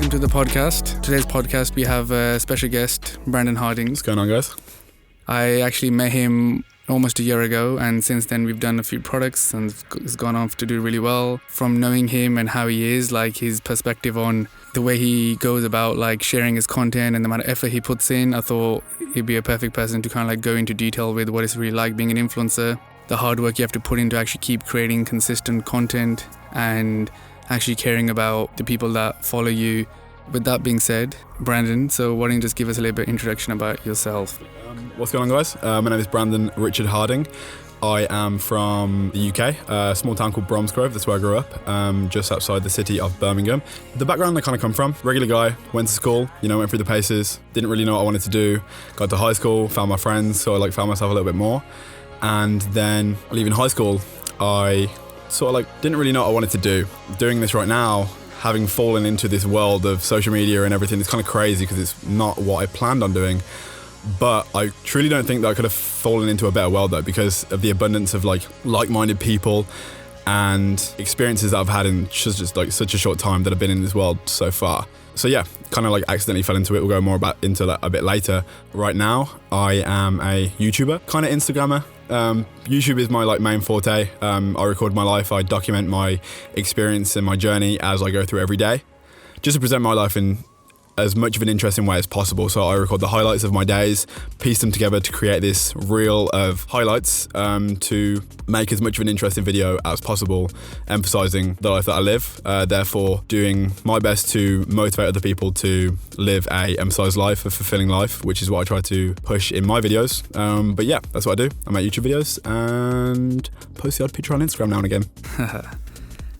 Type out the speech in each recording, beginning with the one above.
welcome to the podcast. Today's podcast, we have a special guest, Brandon Harding. What's going on, guys? I actually met him almost a year ago, and since then we've done a few products and it's gone on to do really well. From knowing him and how he is, like his perspective on the way he goes about like sharing his content and the amount of effort he puts in, I thought he'd be a perfect person to kind of like go into detail with what it's really like being an influencer, the hard work you have to put in to actually keep creating consistent content and actually caring about the people that follow you. With that being said, Brandon, so why don't you just give us a little bit of introduction about yourself? What's going on, guys? My name is Brandon Richard Harding. I am from the UK, a small town called Bromsgrove. That's where I grew up, just outside the city of Birmingham. The background I kind of come from, regular guy, went to school, went through the paces, didn't really know what I wanted to do, got to high school, found my friends, so I found myself a little bit more. And then leaving high school, I sort of didn't really know what I wanted to do. Doing this right now, having fallen into this world of social media and everything, it's kind of crazy because it's not what I planned on doing. But I truly don't think that I could have fallen into a better world though, because of the abundance of like-minded people and experiences that I've had in just such a short time that I've been in this world so far. So yeah, kind of accidentally fell into it. We'll go more into that a bit later. Right now, I am a YouTuber, kind of Instagrammer. YouTube is my main forte. I record my life. I document my experience and my journey as I go through every day, just to present my life in as much of an interesting way as possible. So I record the highlights of my days, piece them together to create this reel of highlights, to make as much of an interesting video as possible, emphasizing the life that I live, therefore doing my best to motivate other people to live a emphasized life, a fulfilling life, which is what I try to push in my videos. But yeah, that's what I do. I make YouTube videos and post the odd picture on Instagram now and again.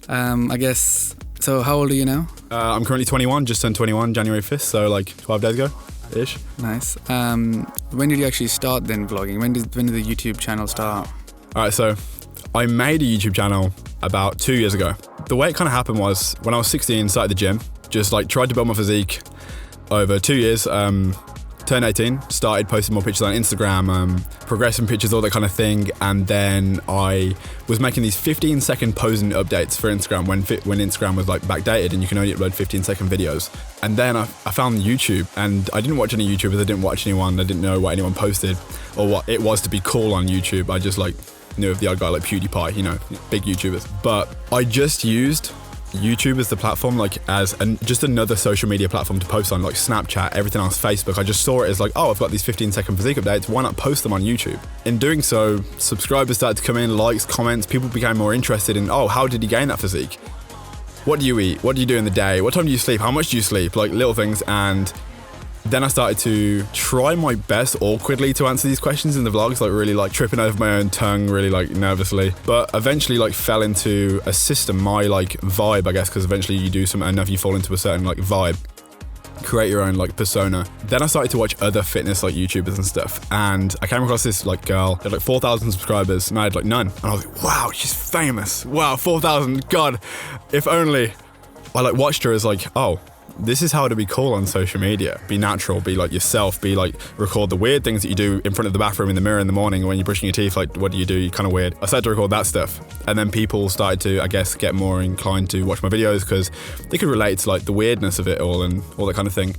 I guess, so how old are you now? I'm currently 21, just turned 21 January 5th, so 12 days ago-ish. Nice. When did you actually start then vlogging? When did the YouTube channel start? All right, so I made a YouTube channel about 2 years ago. The way it kind of happened was when I was 16, started the gym, just tried to build my physique over 2 years. Turned 18, started posting more pictures on Instagram, progressing pictures, all that kind of thing. And then I was making these 15-second posing updates for Instagram when Instagram was backdated and you can only upload 15-second videos. And then I found YouTube, and I didn't watch any YouTubers, I didn't watch anyone, I didn't know what anyone posted or what it was to be cool on YouTube. I just knew of the odd guy like PewDiePie, big YouTubers. But I just used YouTube as the platform, as just another social media platform to post on, Snapchat, everything else, Facebook. I just saw it as I've got these 15-second physique updates, why not post them on YouTube? In doing so, subscribers started to come in, likes, comments, people became more interested in, how did he gain that physique? What do you eat? What do you do in the day? What time do you sleep? How much do you sleep? Little things. And then I started to try my best awkwardly to answer these questions in the vlogs, really tripping over my own tongue, really nervously. But eventually fell into a system, my vibe, I guess, because eventually you do something enough, you fall into a certain vibe, create your own persona. Then I started to watch other fitness YouTubers and stuff, and I came across this girl, had 4,000 subscribers, and I had none. And I was wow, she's famous. Wow, 4,000, God, if only. I watched her as oh, this is how to be cool on social media. Be natural, be yourself, be record the weird things that you do in front of the bathroom in the mirror in the morning when you're brushing your teeth. What do? You're kind of weird. I started to record that stuff. And then people started to, I guess, get more inclined to watch my videos because they could relate to the weirdness of it all and all that kind of thing.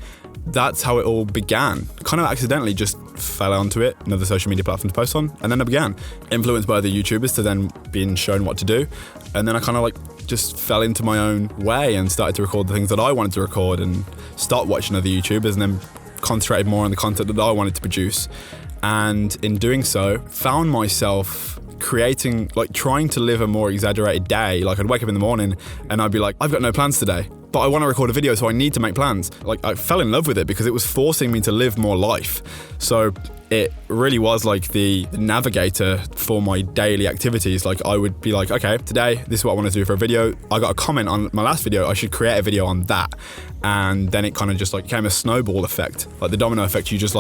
That's how it all began. Kind of accidentally just fell onto it, another social media platform to post on. And then I began, influenced by other YouTubers to then being shown what to do. And then I kind of just fell into my own way and started to record the things that I wanted to record and start watching other YouTubers, and then concentrated more on the content that I wanted to produce. And in doing so, found myself creating, trying to live a more exaggerated day. I'd wake up in the morning and I'd be I've got no plans today, but I want to record a video, so I need to make plans. I fell in love with it because it was forcing me to live more life. So it really was the navigator for my daily activities. I would be okay, today, this is what I want to do for a video. I got a comment on my last video, I should create a video on that. And then it kind of just became a snowball effect, the domino effect. You just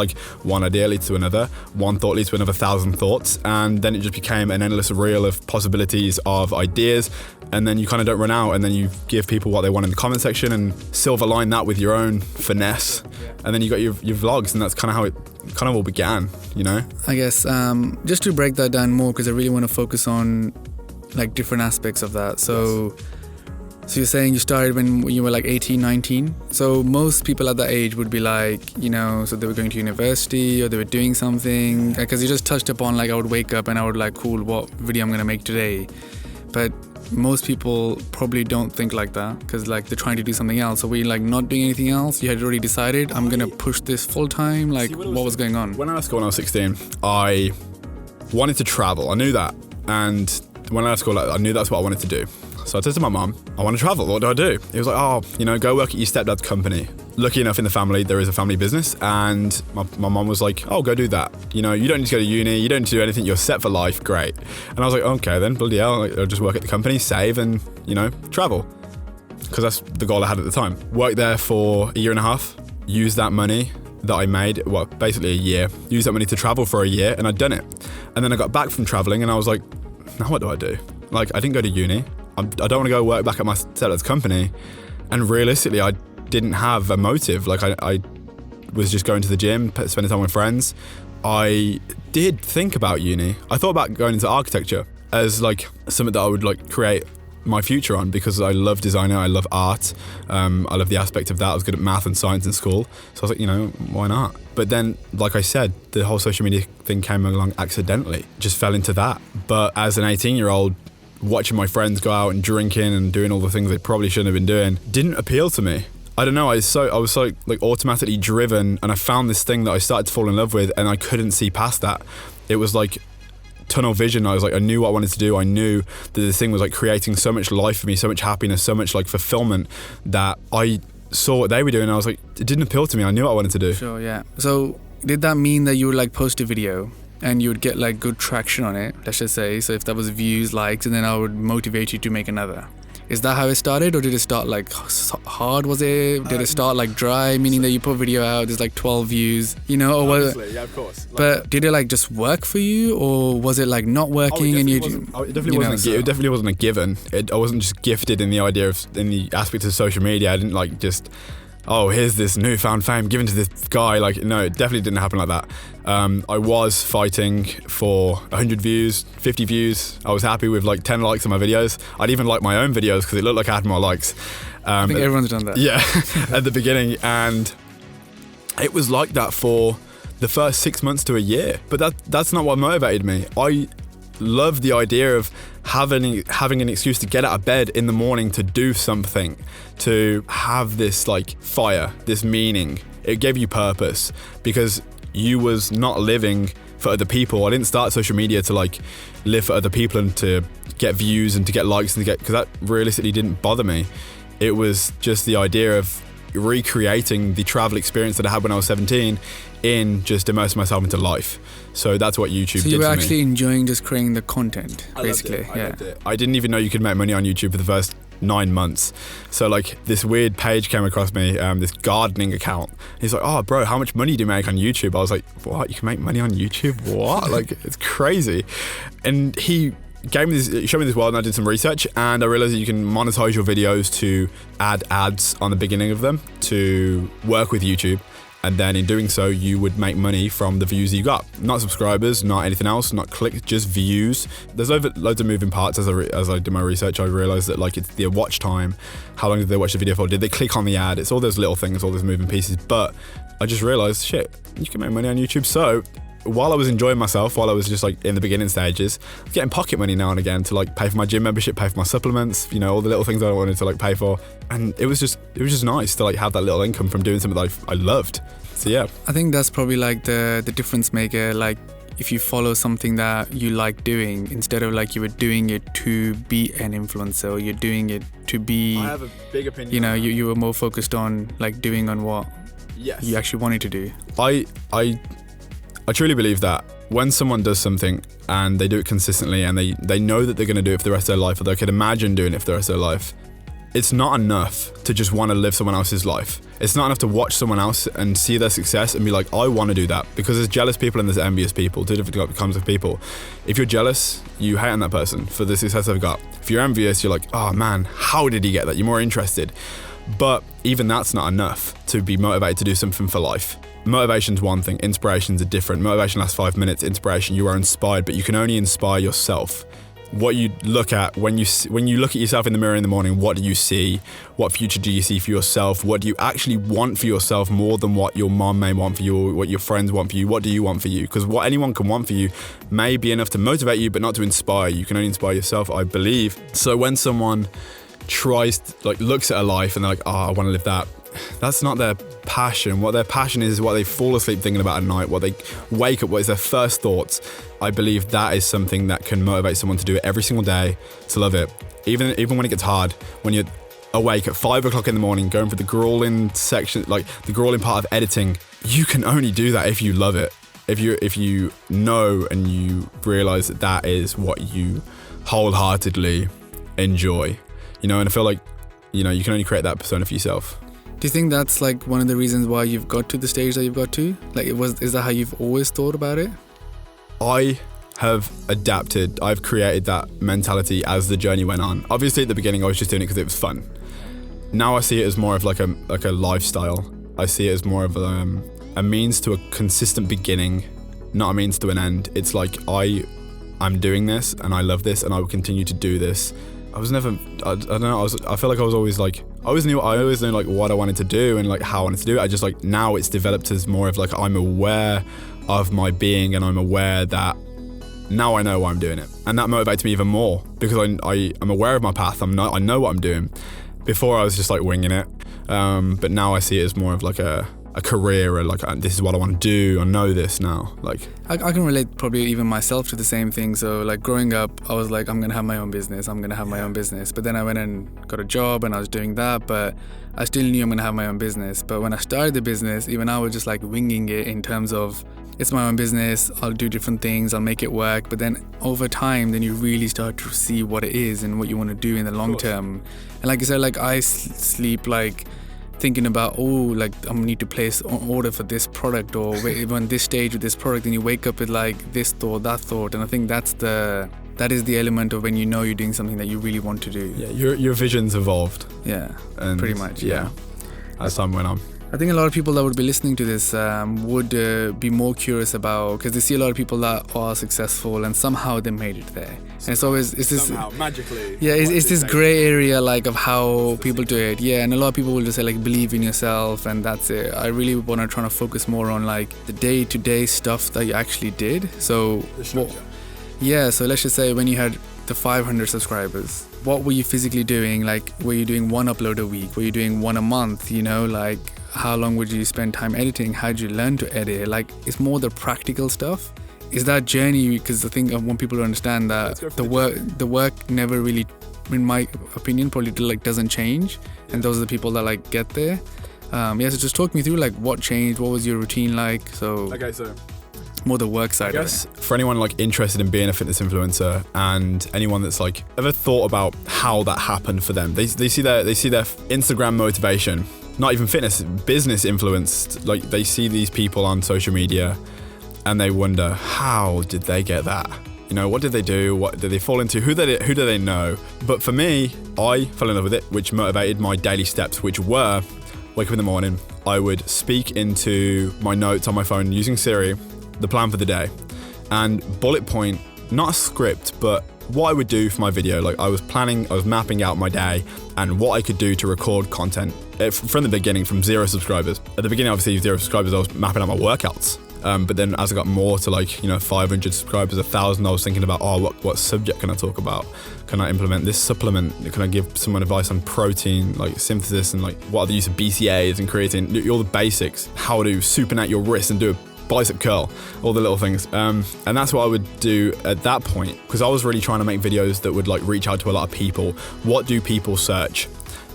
one idea leads to another, one thought leads to another 1,000 thoughts. And then it just became an endless reel of possibilities of ideas. And then you kind of don't run out, and then you give people what they want in the comment section and silver line that with your own finesse. And then you got your vlogs, and that's kind of how it kind of all began, I guess just to break that down more, because I really want to focus on different aspects of that. So So you're saying you started when you were like 18, 19? So most people at that age would be like, so they were going to university or they were doing something. Because you just touched upon like I would wake up and I would like, cool, what video I'm going to make today. But most people probably don't think like that because like they're trying to do something else. So were you like not doing anything else? You had already decided I'm going to push this full time? Like what was going on? When I left school when I was 16, I wanted to travel. I knew that. And when I left school, I knew that's what I wanted to do. So I said to my mum, I want to travel. What do I do? He was like, go work at your stepdad's company. Lucky enough in the family, there is a family business. And my mum was like, go do that. You don't need to go to uni. You don't need to do anything. You're set for life. Great. And I was like, okay, then bloody hell. I'll just work at the company, save and, travel. Because that's the goal I had at the time. Worked there for a year and a half. Used that money that I made, basically a year. Used that money to travel for a year and I'd done it. And then I got back from traveling and I was like, now what do I do? Like, I didn't go to uni. I don't want to go work back at my stepdad's company. And realistically, I didn't have a motive. Like I was just going to the gym, spending time with friends. I did think about uni. I thought about going into architecture as like something that I would like create my future on because I love designer, I love art. I love the aspect of that. I was good at math and science in school. So I was like, why not? But then, like I said, the whole social media thing came along accidentally. Just fell into that. But as an 18-year-old, watching my friends go out and drinking and doing all the things they probably shouldn't have been doing didn't appeal to me. I don't know, I was so automatically driven and I found this thing that I started to fall in love with and I couldn't see past that. It was like tunnel vision. I knew what I wanted to do. I knew that this thing was like creating so much life for me, so much happiness, so much like fulfillment that I saw what they were doing and I was like, it didn't appeal to me. I knew what I wanted to do. Sure, yeah. So did that mean that you would like post a video and you would get like good traction on it, let's just say? So if that was views, likes, and then I would motivate you to make another. Is that how it started, or did it start like hard? Was it? Did it start like dry, meaning that you put a video out, there's like 12 views, or was it? Yeah, of course. But did it like just work for you, or was it like not working it definitely wasn't a given. I wasn't just gifted in the idea of in the aspect of social media. I didn't like just, here's this newfound fame given to this guy. Like, no, it definitely didn't happen like that. I was fighting for 100 views, 50 views. I was happy with like 10 likes on my videos. I'd even like my own videos because it looked like I had more likes. I think everyone's done that. Yeah, at the beginning. And it was like that for the first 6 months to a year. But that's not what motivated me. I love the idea of having an excuse to get out of bed in the morning to do something, to have this like fire, this meaning. It gave you purpose because you was not living for other people. I didn't start social media to like live for other people and to get views and to get likes and because that realistically didn't bother me. It was just the idea of recreating the travel experience that I had when I was 17 in just immersing myself into life. So that's what YouTube did to me. So you were actually enjoying just creating the content, basically. I loved it. I didn't even know you could make money on YouTube for the first 9 months. So like this weird page came across me, this gardening account. He's like, bro, how much money do you make on YouTube? I was like, what? You can make money on YouTube? What? Like, it's crazy. And he showed me this world and I did some research and I realized that you can monetize your videos to add ads on the beginning of them to work with YouTube. And then in doing so, you would make money from the views you got. Not subscribers, not anything else, not clicks, just views. There's loads of moving parts. As I did my research, I realized that like it's the watch time. How long did they watch the video for? Did they click on the ad? It's all those little things, all those moving pieces. But I just realized, shit, you can make money on YouTube. So while I was enjoying myself, while I was just like in the beginning stages, I was getting pocket money now and again to like pay for my gym membership, pay for my supplements, all the little things I wanted to like pay for. And it was just nice to like have that little income from doing something that I loved. So yeah. I think that's probably like the difference maker. Like if you follow something that you like doing, instead of like you were doing it to be an influencer, or you're doing it to be, I have a big opinion. You were more focused on like doing on what you actually wanted to do. I truly believe that when someone does something and they do it consistently and they know that they're going to do it for the rest of their life, or they could imagine doing it for the rest of their life, it's not enough to just want to live someone else's life. It's not enough to watch someone else and see their success and be like, I want to do that. Because there's jealous people and there's envious people, two different kinds of people. If you're jealous, you hate on that person for the success they've got. If you're envious, you're like, oh man, how did he get that? You're more interested. But even that's not enough to be motivated to do something for life. Motivation's one thing, inspiration's a different. Motivation lasts 5 minutes, inspiration, you are inspired, but you can only inspire yourself. what you look at when you look at yourself in the mirror in the morning. What do you see? What future do you see for yourself? What do you actually want for yourself more than what your mom may want for you, or what your friends want for you? What do you want for you? Because what anyone can want for you may be enough to motivate you, but not to inspire you. You can only inspire yourself, I believe. So when someone looks at a life and they're like, oh, I want to live that, that's not their passion. What their passion is what they fall asleep thinking about at night, what they wake up, what is their first thoughts. I believe that is something that can motivate someone to do it every single day, to love it. Even when it gets hard, when you're awake at 5 o'clock in the morning, going through the grueling section, like the grueling part of editing, you can only do that if you love it. If you know and you realize that is what you wholeheartedly enjoy, and I feel like, you can only create that persona for yourself. Do you think that's like one of the reasons why you've got to the stage that you've got to? Like, is that how you've always thought about it? I have adapted. I've created that mentality as the journey went on. Obviously, at the beginning, I was just doing it because it was fun. Now I see it as more of like a lifestyle. I see it as more of a means to a consistent beginning, not a means to an end. It's like I'm doing this and I love this and I will continue to do this. I was never, I don't know, I feel like I was always like, I always knew like what I wanted to do and like how I wanted to do it. I just like, now it's developed as more of like, I'm aware of my being and I'm aware that now I know why I'm doing it. And that motivates me even more because I'm aware of my path. I know what I'm doing. Before I was just like winging it. But now I see it as more of like a career, or like this is what I want to do. I know this now. Like I can relate probably even myself to the same thing. So like growing up, I was like, I'm gonna have my own business. But then I went and got a job and I was doing that, but I still knew I'm gonna have my own business. But when I started the business, even I was just like winging it in terms of it's my own business. I'll do different things. I'll make it work. But then over time, then you really start to see what it is and what you want to do in the long term. And like you said, like I sleep like thinking about, like I need to place an order for this product, or on this stage with this product, and you wake up with like this thought, that thought, and I think that is the element of when you're doing something that you really want to do. Yeah, your vision's evolved. Yeah, and pretty much. Yeah, as time went on. I think a lot of people that would be listening to this would be more curious about, because they see a lot of people that are successful and somehow they made it there. And it's this somehow magically. Yeah, it's this grey area like of how people do it. Yeah, and a lot of people will just say like believe in yourself and that's it. I really want to try to focus more on like the day-to-day stuff that you actually did. So so let's just say when you had the 500 subscribers, what were you physically doing? Like, were you doing one upload a week? Were you doing one a month? Like how long would you spend time editing? How did you learn to edit? Like, it's more the practical stuff. Is that journey, because I think I want people to understand that the work never really, in my opinion, probably like doesn't change, and those are the people that like get there. So just talk me through like what changed, what was your routine like? So more the work side. I guess of it. For anyone like interested in being a fitness influencer, and anyone that's like ever thought about how that happened for them, they see their Instagram motivation. Not even fitness, business influenced. Like they see these people on social media and they wonder, how did they get that? What did they do? What did they fall into? Who do they know? But for me, I fell in love with it, which motivated my daily steps, which were wake up in the morning, I would speak into my notes on my phone using Siri, the plan for the day, and bullet point, not a script, but what I would do for my video. Like I was mapping out my day and what I could do to record content from the beginning, from 0 subscribers. At the beginning, obviously 0 subscribers, I was mapping out my workouts. But then as I got more to 500 subscribers, 1,000, I was thinking about, what subject can I talk about? Can I implement this supplement? Can I give someone advice on protein, like synthesis, and like what are the use of BCAAs and creatine, all the basics, how to supinate your wrist and do a bicep curl, all the little things. And that's what I would do at that point, because I was really trying to make videos that would like reach out to a lot of people. What do people search?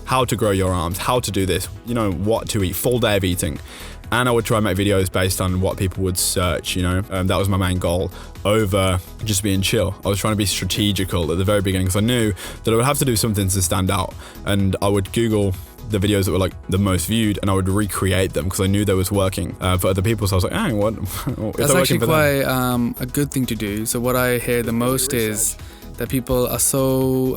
How to grow your arms, how to do this, what to eat, full day of eating. And I would try and make videos based on what people would search, that was my main goal, over just being chill. I was trying to be strategical at the very beginning, because I knew that I would have to do something to stand out. And I would Google the videos that were like the most viewed, and I would recreate them because I knew they was working for other people. So I was like, what? That's actually quite a good thing to do. So what I hear the most is that people are so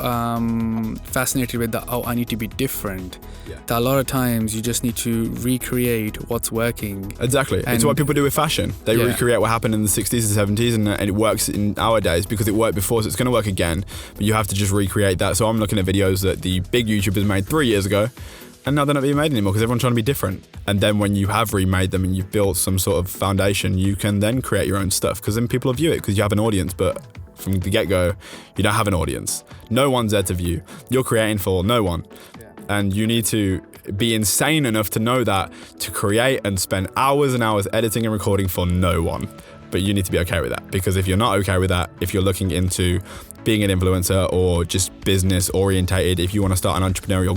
fascinated with that, I need to be different. Yeah. That a lot of times you just need to recreate what's working. Exactly. It's what people do with fashion. They recreate what happened in the 60s and 70s, and it works in our days because it worked before, so it's going to work again. But you have to just recreate that. So I'm looking at videos that the big YouTubers made 3 years ago, and now they're not being made anymore because everyone's trying to be different. And then when you have remade them and you've built some sort of foundation, you can then create your own stuff because then people will view it because you have an audience. But from the get-go, you don't have an audience. No one's there to view. You're creating for no one. And you need to be insane enough to know that, to create and spend hours and hours editing and recording for no one. But you need to be okay with that, because if you're not okay with that, if you're looking into being an influencer or just business orientated, if you want to start an entrepreneurial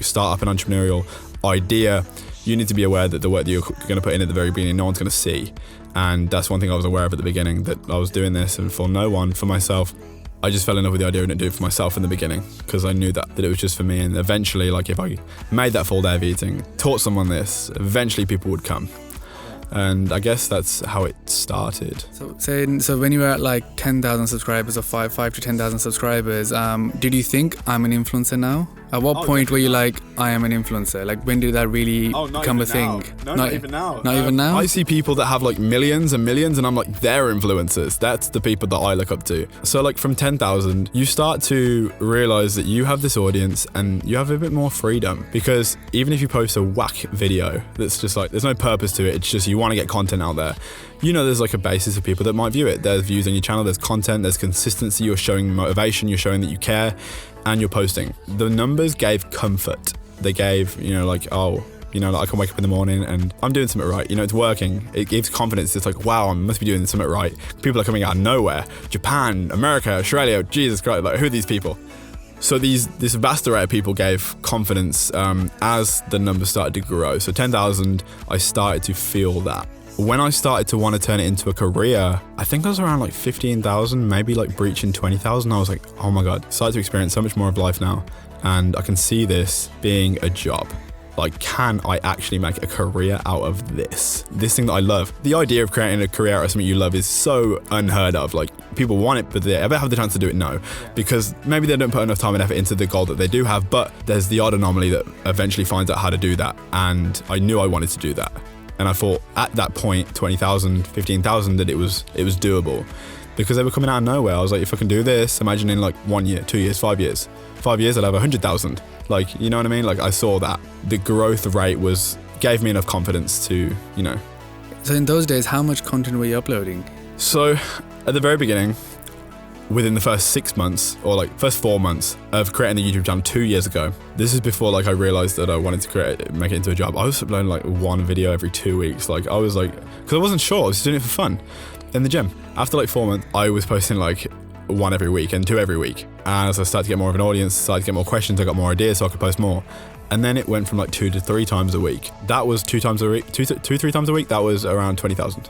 start up an entrepreneurial idea, you need to be aware that the work that you're going to put in at the very beginning, no one's going to see. And that's one thing I was aware of at the beginning, that I was doing this and for no one, for myself. I just fell in love with the idea and do it for myself in the beginning because I knew that it was just for me. And eventually, like if I made that full day of eating, taught someone this, eventually people would come. And I guess that's how it started. So when you were at like 10,000 subscribers or 5 to 10,000 subscribers, did you think I'm an influencer now? At what point were you like, I am an influencer? Like when did that really become a thing? No, not even now. Not even now? I see people that have like millions and millions and I'm like, they're influencers. That's the people that I look up to. So like from 10,000, you start to realize that you have this audience and you have a bit more freedom, because even if you post a whack video that's just like, there's no purpose to it, it's just you want to get content out there. You know, there's like a basis of people that might view it. There's views on your channel, there's content, there's consistency, you're showing motivation, you're showing that you care, and you're posting. The numbers gave comfort. They gave, like I can wake up in the morning and I'm doing something right. It's working. It gives confidence. It's like, wow, I must be doing something right. People are coming out of nowhere. Japan, America, Australia, Jesus Christ, like who are these people? So this vast array of people gave confidence as the numbers started to grow. So 10,000, I started to feel that. When I started to want to turn it into a career, I think I was around like 15,000, maybe like breaching 20,000. I was like, oh my God, started to experience so much more of life now. And I can see this being a job. Like, can I actually make a career out of this thing that I love? The idea of creating a career out of something you love is so unheard of. Like, people want it, but they ever have the chance to do it? No. Because maybe they don't put enough time and effort into the goal that they do have, but there's the odd anomaly that eventually finds out how to do that. And I knew I wanted to do that. And I thought at that point, 20,000, 15,000, that it was doable, because they were coming out of nowhere. I was like, if I can do this, imagine in like 1 year, 2 years, 5 years. 5 years, I'll have 100,000. Like, you know what I mean? Like I saw that the growth rate gave me enough confidence to, So in those days, how much content were you uploading? So at the very beginning, within the first 6 months or like first 4 months of creating the YouTube channel 2 years ago, this is before like I realized that I wanted to make it into a job. I was uploading like one video every 2 weeks. Like I was like, because I wasn't sure, I was doing it for fun in the gym. After like 4 months, I was posting like 1 every week and 2 every week. As I started to get more of an audience, started to get more questions, I got more ideas so I could post more. And then it went from like 2 to 3 times a week. That was 2 times a week, 3 times a week. That was around 20,000.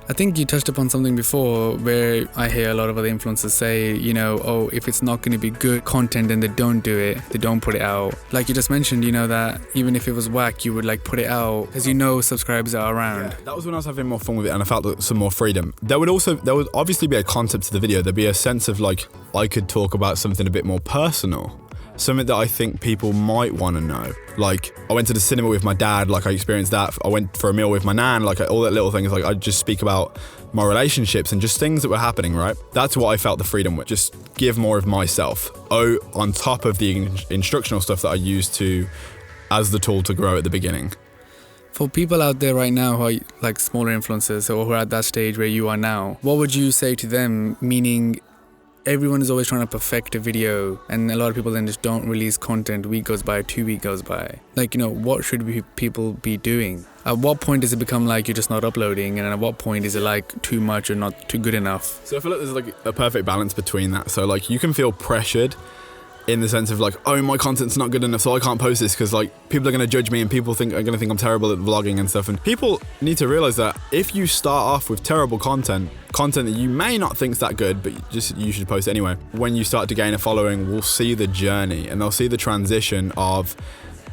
I think you touched upon something before where I hear a lot of other influencers say, if it's not going to be good content, then they don't do it. They don't put it out. Like you just mentioned, that even if it was whack, you would like put it out because subscribers are around. Yeah, that was when I was having more fun with it and I felt some more freedom. There would obviously be a concept to the video. There'd be a sense of like, I could talk about something a bit more personal. Something that I think people might want to know. Like, I went to the cinema with my dad, like I experienced that. I went for a meal with my nan, like all that little things. Like I just speak about my relationships and just things that were happening, right? That's what I felt the freedom with. Just give more of myself. On top of the instructional stuff that I used as the tool to grow at the beginning. For people out there right now who are like smaller influencers or who are at that stage where you are now, what would you say to them? Meaning, everyone is always trying to perfect a video, and a lot of people then just don't release content. A week goes by, 2 weeks goes by. Like, what should people be doing? At what point does it become like you're just not uploading, and at what point is it like too much or not too good enough? So I feel like there's like a perfect balance between that. So like you can feel pressured in the sense of like, oh, my content's not good enough, so I can't post this because like people are going to judge me and people are going to think I'm terrible at vlogging and stuff. And people need to realize that if you start off with terrible content that you may not think's that good, but you should post anyway. When you start to gain a following, we'll see the journey and they'll see the transition of,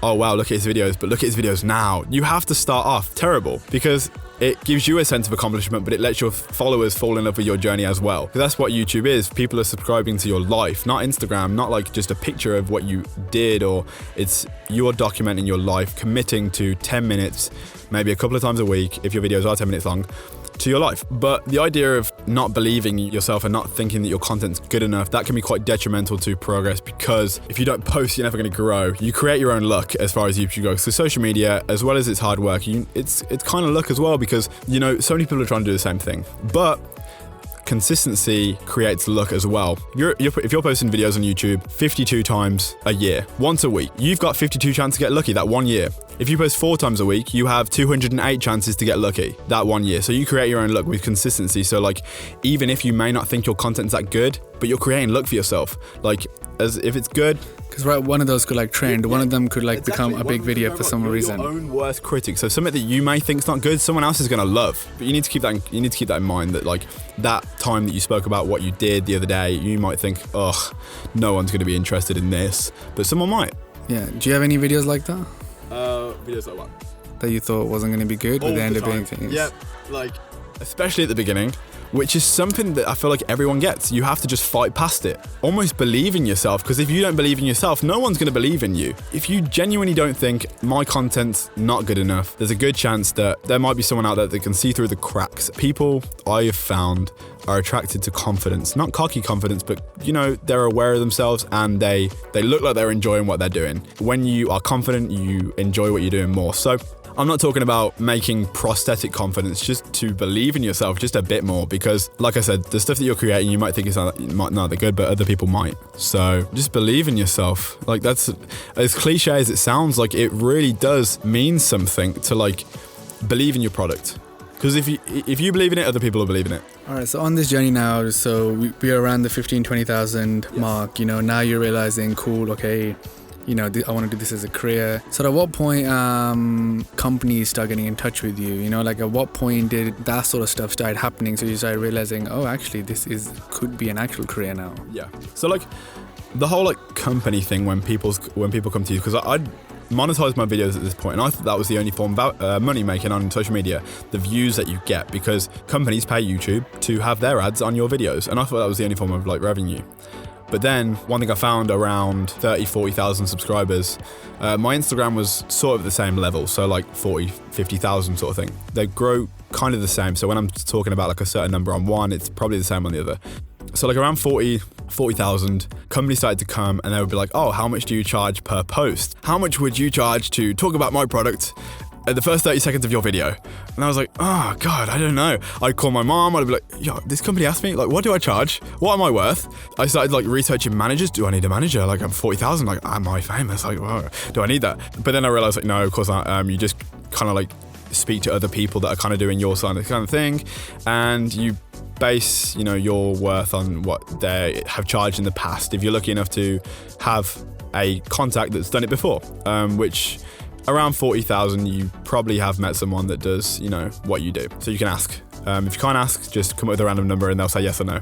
oh wow, look at his videos, but look at his videos now. You have to start off terrible, because it gives you a sense of accomplishment, but it lets your followers fall in love with your journey as well. Because that's what YouTube is. People are subscribing to your life, not Instagram, not like just a picture of what you did, or it's you're documenting your life, committing to 10 minutes, maybe a couple of times a week, if your videos are 10 minutes long, to your life. But the idea of not believing yourself and not thinking that your content's good enough, that can be quite detrimental to progress, because if you don't post, you're never going to grow. You create your own luck as far as YouTube goes. So social media, as well as its hard work, it's kind of luck as well, because so many people are trying to do the same thing. But consistency creates luck as well. If you're posting videos on YouTube 52 times a year, once a week, you've got 52 chances to get lucky that 1 year. If you post 4 times a week, you have 208 chances to get lucky that 1 year. So you create your own luck with consistency. So like, even if you may not think your content's that good, but you're creating luck for yourself. Like, as if it's good. Because one of those could like trend. One of them could like become a big video for some reason. Your own worst critic. So something that you may think's not good, someone else is going to love. But you need to keep that in mind, that like that time that you spoke about what you did the other day, you might think, oh, no one's going to be interested in this, but someone might. Yeah. Do you have any videos like that? Videos like what? That you thought wasn't going to be good, but they ended up being things. Yeah, like especially at the beginning, which is something that I feel like everyone gets. You have to just fight past it. Almost believe in yourself, because if you don't believe in yourself, no one's going to believe in you. If you genuinely don't think my content's not good enough, there's a good chance that there might be someone out there that can see through the cracks. People I have found are attracted to confidence, not cocky confidence, but they're aware of themselves and they look like they're enjoying what they're doing. When you are confident, you enjoy what you're doing more. So I'm not talking about making prosthetic confidence, just to believe in yourself just a bit more, because like I said, the stuff that you're creating, you might think it's not that good, but other people might. So just believe in yourself. Like, that's as cliche as it sounds, like it really does mean something to like believe in your product. Because if you believe in it, other people will believe in it. All right, so on this journey now, so we are around the 20,000 mark. Now you're realizing, cool, okay, I want to do this as a career. So at what point companies start getting in touch with you? Like at what point did that sort of stuff start happening? So you started realizing, oh, actually, this could be an actual career now. Yeah. So like the whole like company thing, when people come to you, because I'd monetize my videos at this point, and I thought that was the only form of money making on social media, the views that you get, because companies pay YouTube to have their ads on your videos, and I thought that was the only form of like revenue. But then one thing I found, around 40,000 subscribers, my Instagram was sort of the same level, so like 50,000 sort of thing. They grow kind of the same, so when I'm talking about like a certain number on one, it's probably the same on the other. So like around 40,000, companies started to come and they would be like, oh, how much do you charge per post? How much would you charge to talk about my product at the first 30 seconds of your video? And I was like, oh God, I don't know. I'd call my mom, I'd be like, yo, this company asked me, like, what do I charge? What am I worth? I started like researching managers. Do I need a manager? Like, I'm 40,000, like, am I famous? Like, well, do I need that? But then I realized, like, no, of course not. You just kind of like speak to other people that are kind of doing your kind of thing, and you base your worth on what they have charged in the past, if you're lucky enough to have a contact that's done it before, which around 40,000 you probably have met someone that does what you do, so you can ask. If you can't ask, just come up with a random number and they'll say yes or no,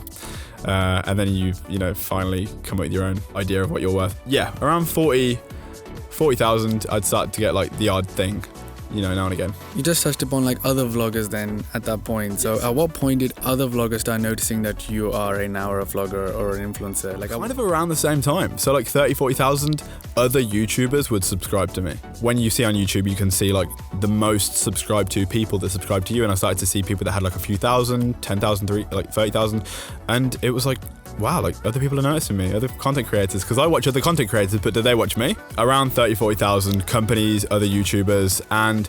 and then you finally come up with your own idea of what you're worth. Yeah, around 40,000 I'd start to get like the odd thing now and again. You just touched upon like other vloggers then at that point. So at what point did other vloggers start noticing that you are a vlogger or an influencer? Like kind of around the same time. So like 40,000 other YouTubers would subscribe to me. When you see on YouTube, you can see like the most subscribed to people that subscribe to you. And I started to see people that had like a few thousand, 10,000, 30,000. And it was like, wow, like other people are noticing me, other content creators, because I watch other content creators, but do they watch me? Around 40,000 companies, other YouTubers, and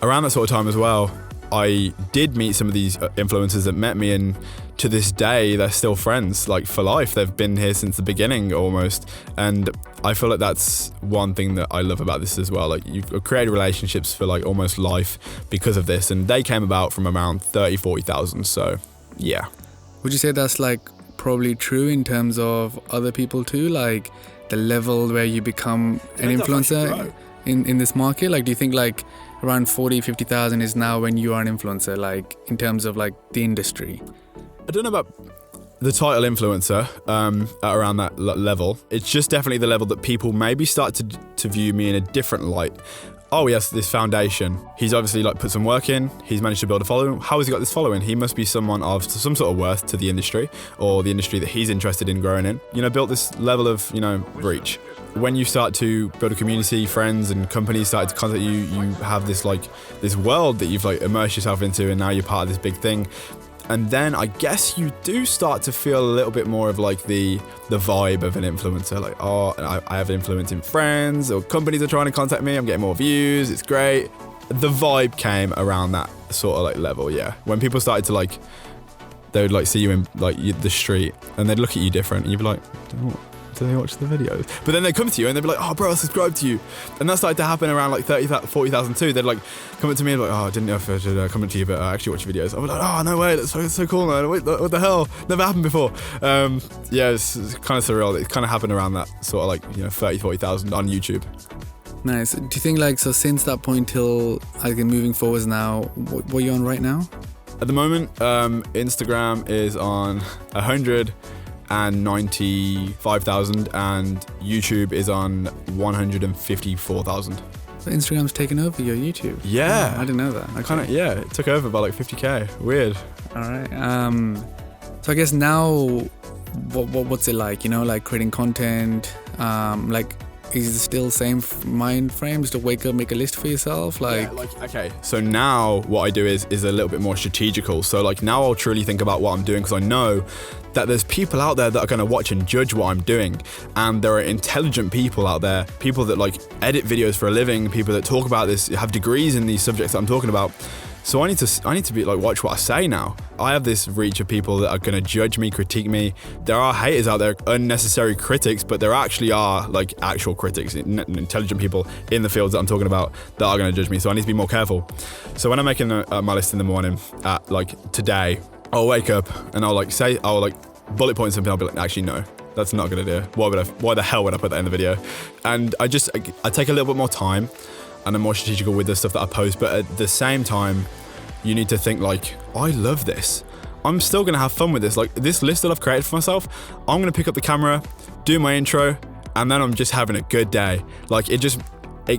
around that sort of time as well, I did meet some of these influencers that met me, and to this day, they're still friends, like for life. They've been here since the beginning almost, and I feel like that's one thing that I love about this as well. Like, you've created relationships for like almost life because of this, and they came about from around 40,000, so yeah. Would you say that's like probably true in terms of other people too, like the level where you become an influencer in this market? Like, do you think like around 50,000 is now when you are an influencer, like in terms of like the industry? I don't know about the title influencer at around that level. It's just definitely the level that people maybe start to view me in a different light. oh, he has this foundation. He's obviously like put some work in. He's managed to build a following. How has he got this following? He must be someone of some sort of worth to the industry, or the industry that he's interested in growing in. Built this level of, reach. When you start to build a community, friends and companies start to contact you, you have this world that you've like immersed yourself into, and now you're part of this big thing. And then I guess you do start to feel a little bit more of like the vibe of an influencer. Like, oh, I have influencing friends, or companies are trying to contact me. I'm getting more views. It's great. The vibe came around that sort of like level, yeah. When people started to they would like see you in like the street, and they'd look at you different, and you'd be like, do they watch the videos? But then they'd come to you and they'd be like, oh bro, I subscribed to you. And that started to happen around like 30,000, 40,000 too. They'd like come up to me and like, oh, I didn't know if I should come up to you, but I actually watch your videos. I'm like, oh, no way, that's so cool, man. Wait, what the hell? Never happened before. Yeah, it's kind of surreal. It kind of happened around that sort of like, 30, 40,000 on YouTube. Nice. Do you think so since that point till moving forwards now, what are you on right now? At the moment, Instagram is on 195,000 and YouTube is on 154,000. So Instagram's taken over your YouTube? Yeah. Oh, I didn't know that. Okay. It took over by like 50k. Weird. All right. So I guess now, what's it like? Like creating content. Is it still same mind frame? Just to wake up, make a list for yourself? Okay. So now what I do is a little bit more strategical. So like now I'll truly think about what I'm doing, because I know that there's people out there that are going to watch and judge what I'm doing, and there are intelligent people out there, people that like edit videos for a living, people that talk about this, have degrees in these subjects that I'm talking about. So I need to be like, watch what I say now. I have this reach of people that are going to judge me, critique me. There are haters out there, unnecessary critics, but there actually are like actual critics, intelligent people in the fields that I'm talking about that are going to judge me. So I need to be more careful. So when I'm making my list in the morning, at like today, I'll wake up and I'll bullet point something. I'll be like, actually no, that's not a good idea. Why the hell would I put that in the video? And I take a little bit more time, and I'm more strategical with the stuff that I post. But at the same time, you need to think like, I love this. I'm still gonna have fun with this. Like this list that I've created for myself, I'm gonna pick up the camera, do my intro, and then I'm just having a good day. Like it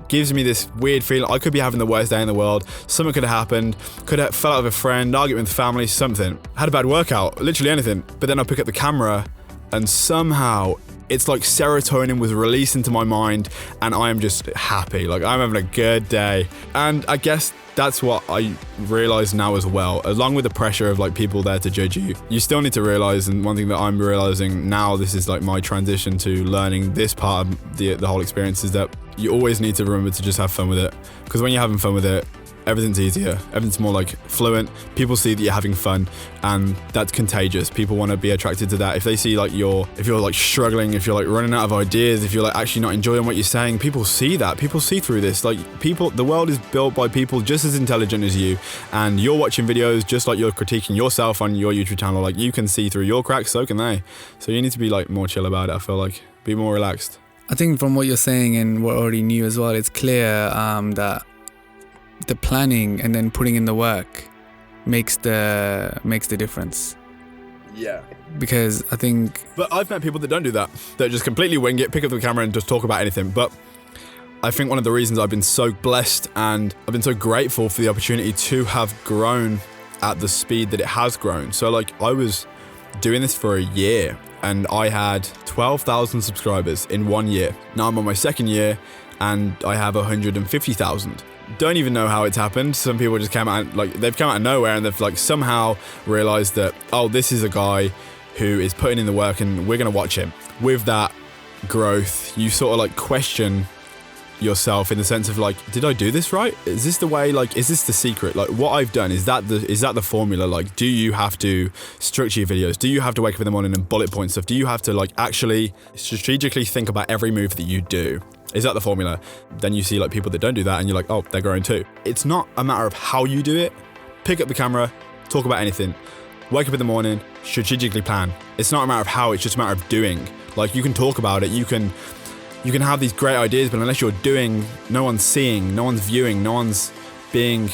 gives me this weird feeling. I could be having the worst day in the world. Something could have happened. Could have fell out with a friend, argument with family, something. Had a bad workout, literally anything. But then I pick up the camera, and somehow it's like serotonin was released into my mind, and I am just happy. Like I'm having a good day. And I guess that's what I realize now as well. Along with the pressure of like people there to judge you, you still need to realize, and one thing that I'm realizing now, this is like my transition to learning this part of the whole experience, is that you always need to remember to just have fun with it. Because when you're having fun with it, everything's easier, everything's more like fluent. People see that you're having fun, and that's contagious. People want to be attracted to that. If they see like if you're like struggling, if you're like running out of ideas, if you're like actually not enjoying what you're saying, people see that. People see through this. Like the world is built by people just as intelligent as you, and you're watching videos just like you're critiquing yourself on your YouTube channel. Like you can see through your cracks, so can they. So you need to be like more chill about it. I feel like be more relaxed. I think from what you're saying and what I already knew as well, it's clear that the planning and then putting in the work makes the difference. Yeah. Because I think... But I've met people that don't do that. That just completely wing it, pick up the camera and just talk about anything. But I think one of the reasons I've been so blessed and I've been so grateful for the opportunity to have grown at the speed that it has grown. So like I was doing this for a year and I had 12,000 subscribers in 1 year. Now I'm on my second year and I have 150,000. Don't even know how it's happened. Some people just came out, they've come out of nowhere and they've somehow realized that, oh, this is a guy who is putting in the work and we're going to watch him. With that growth, you sort of question yourself in the sense of did I do this right? Is this the way? Is this the secret? What I've done, is that the formula? Do you have to structure your videos? Do you have to wake up in the morning and bullet point stuff? Do you have to actually strategically think about every move that you do? Is that the formula? Then you see people that don't do that and you're like, oh, they're growing too. It's not a matter of how you do it. Pick up the camera, talk about anything. Wake up in the morning, strategically plan. It's not a matter of how, it's just a matter of doing. You can talk about it, you can have these great ideas, but unless you're doing, no one's seeing, no one's viewing, no one's being,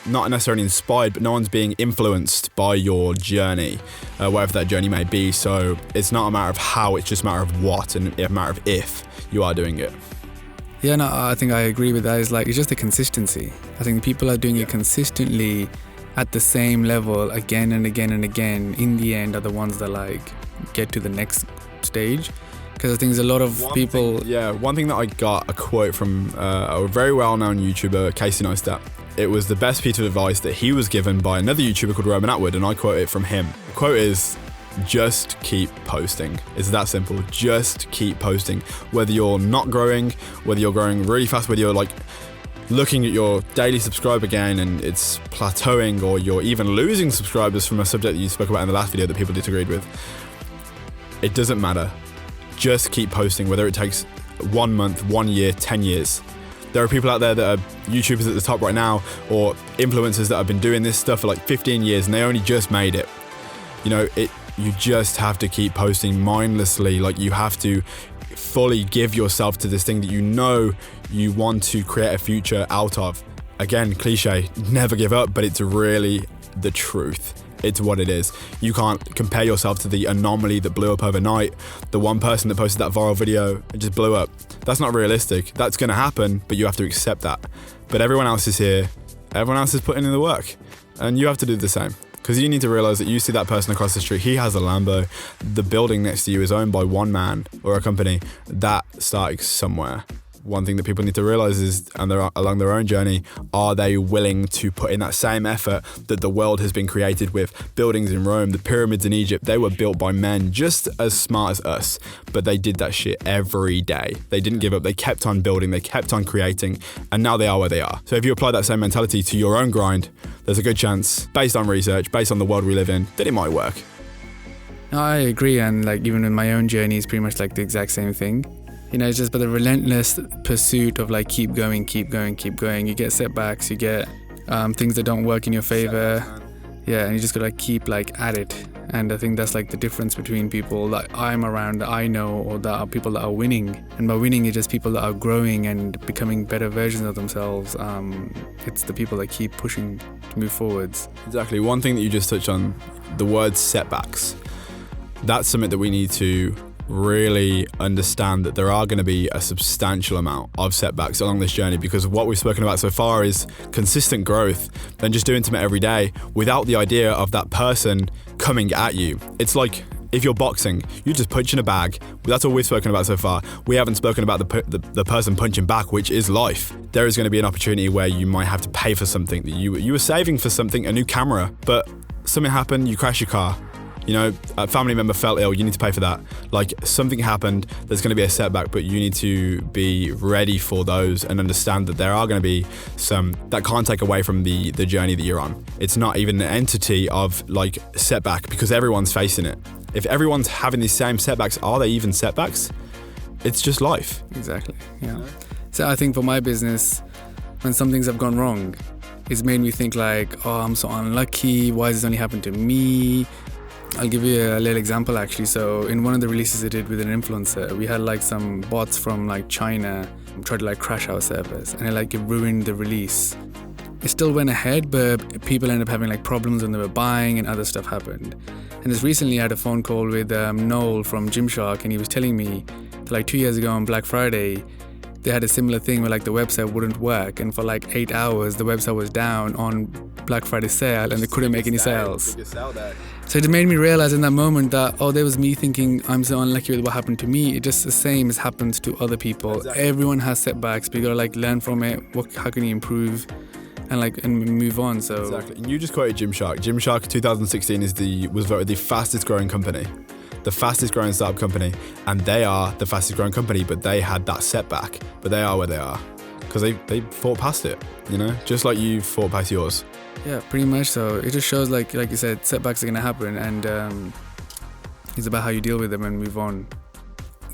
not necessarily inspired, but no one's being influenced by your journey, whatever that journey may be. So it's not a matter of how, it's just a matter of what and a matter of if you are doing it. Yeah, no, I think I agree with that. It's just the consistency. I think people are doing it consistently at the same level again and again and again. In the end, are the ones that like get to the next stage. Because I think there's a lot of people. One thing that I got a quote from a very well-known YouTuber, Casey Neistat. It was the best piece of advice that he was given by another YouTuber called Roman Atwood, and I quote it from him. The quote is, just keep posting. It's that simple. Just keep posting. Whether you're not growing, whether you're growing really fast, whether you're like looking at your daily subscriber gain and it's plateauing, or you're even losing subscribers from a subject that you spoke about in the last video that people disagreed with. It doesn't matter. Just keep posting, whether it takes 1 month, 1 year, 10 years. There are people out there that are YouTubers at the top right now, or influencers that have been doing this stuff for like 15 years and they only just made it. You just have to keep posting mindlessly. Like, you have to fully give yourself to this thing that you know you want to create a future out of. Again, cliche, never give up, but it's really the truth. It's what it is. You can't compare yourself to the anomaly that blew up overnight. The one person that posted that viral video and just blew up. That's not realistic. That's going to happen, but you have to accept that. But everyone else is here. Everyone else is putting in the work. And you have to do the same. Because you need to realize that you see that person across the street, he has a Lambo. The building next to you is owned by one man or a company. That started somewhere. One thing that people need to realize is, and they're along their own journey, are they willing to put in that same effort that the world has been created with? Buildings in Rome, the pyramids in Egypt, they were built by men just as smart as us, but they did that shit every day. They didn't give up. They kept on building. They kept on creating, and now they are where they are. So if you apply that same mentality to your own grind, there's a good chance, based on research, based on the world we live in, that it might work. No, I agree, and like even in my own journey, it's pretty much like the exact same thing. It's just but the relentless pursuit of like keep going. You get setbacks, you get things that don't work in your favor. Yeah, and you just gotta keep like at it. And I think that's like the difference between people that I'm around, that I know, or that are people that are winning. And by winning, it's just people that are growing and becoming better versions of themselves. It's the people that keep pushing to move forwards. Exactly. One thing that you just touched on, the word setbacks. That's something that we need to really understand, that there are going to be a substantial amount of setbacks along this journey, because what we've spoken about so far is consistent growth and just doing something every day without the idea of that person coming at you. It's like if you're boxing, you just punch in a bag. That's all we've spoken about so far. We haven't spoken about the person punching back, which is life. There is going to be an opportunity where you might have to pay for something that you were saving for something, a new camera, but something happened, you crash your car. A family member fell ill, you need to pay for that. Like, something happened, there's going to be a setback, but you need to be ready for those and understand that there are going to be some that can't take away from the journey that you're on. It's not even an entity of like setback, because everyone's facing it. If everyone's having these same setbacks, are they even setbacks? It's just life. Exactly, yeah. So I think for my business, when some things have gone wrong, it's made me think like, oh, I'm so unlucky, why does this only happen to me? I'll give you a little example actually. So in one of the releases I did with an influencer, we had like some bots from like China try to like crash our servers, and it ruined the release. It still went ahead, but people ended up having like problems when they were buying, and other stuff happened. And just recently I had a phone call with Noel from Gymshark, and he was telling me that like 2 years ago on Black Friday, they had a similar thing where like the website wouldn't work, and for like 8 hours the website was down on Black Friday sale and they couldn't make any sales. So it made me realize in that moment that, oh, there was me thinking I'm so unlucky with what happened to me. It just the same as happens to other people. Exactly. Everyone has setbacks, but you gotta like learn from it. How can you improve and move on? So exactly. And you just quoted Gymshark. Gymshark 2016 was voted the fastest growing company. The fastest growing startup company, and they are the fastest growing company, but they had that setback, but they are where they are because they fought past it, just like you fought past yours. Yeah, pretty much. So it just shows like you said, setbacks are gonna happen, and it's about how you deal with them and move on.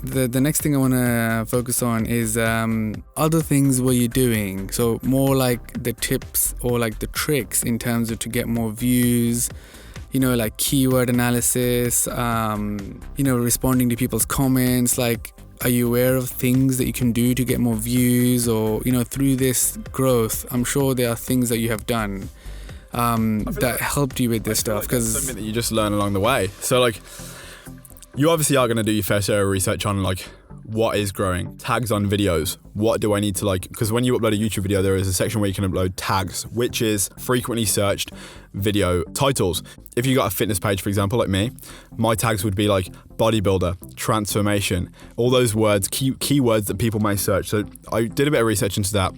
The next thing I want to focus on is other things what you're doing. So more like the tips or like the tricks in terms of to get more views, like keyword analysis, responding to people's comments. Like, are you aware of things that you can do to get more views? Or, through this growth, I'm sure there are things that you have done that helped you with this stuff. Because something that you just learn along the way. So like, you obviously are going to do your fair share of research on like what is growing? Tags on videos. What do I need to like? Because when you upload a YouTube video, there is a section where you can upload tags, which is frequently searched video titles. If you got a fitness page, for example, like me, my tags would be like bodybuilder, transformation, all those words, keywords that people may search. So I did a bit of research into that.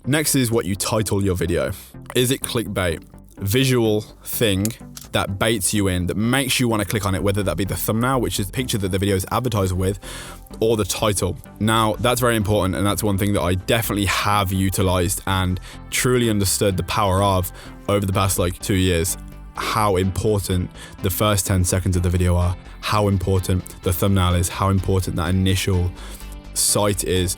Next is what you title your video. Is it clickbait? Visual thing that baits you in, that makes you want to click on it, whether that be the thumbnail, which is the picture that the video is advertised with, or the title. Now, that's very important, and that's one thing that I definitely have utilized and truly understood the power of over the past 2 years. How important the first 10 seconds of the video are, how important the thumbnail is, how important that initial site is.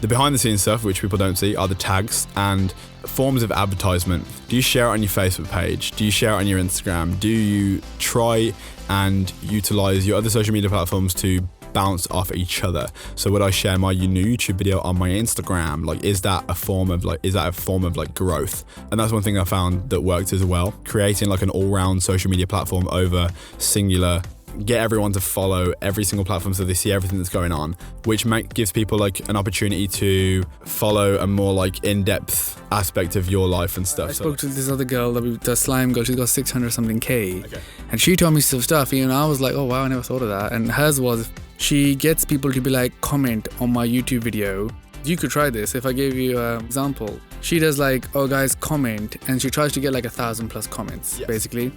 The behind the scenes stuff, which people don't see, are the tags and forms of advertisement. Do you share it on your Facebook page? Do you share it on your Instagram? Do you try and utilize your other social media platforms to bounce off each other? So would I share my new YouTube video on my Instagram? Is that a form of growth? And that's one thing I found that worked as well. Creating an all-round social media platform over singular, get everyone to follow every single platform so they see everything that's going on, which gives people an opportunity to follow a more in-depth aspect of your life and stuff. I spoke to this other girl, the slime girl. She's got 600 something K, okay. And she told me some stuff, and I was like, oh wow, I never thought of that. And hers was, she gets people to be comment on my YouTube video. You could try this if I gave you an example. She does oh guys, comment, and she tries to get 1,000+ comments, yes. Basically.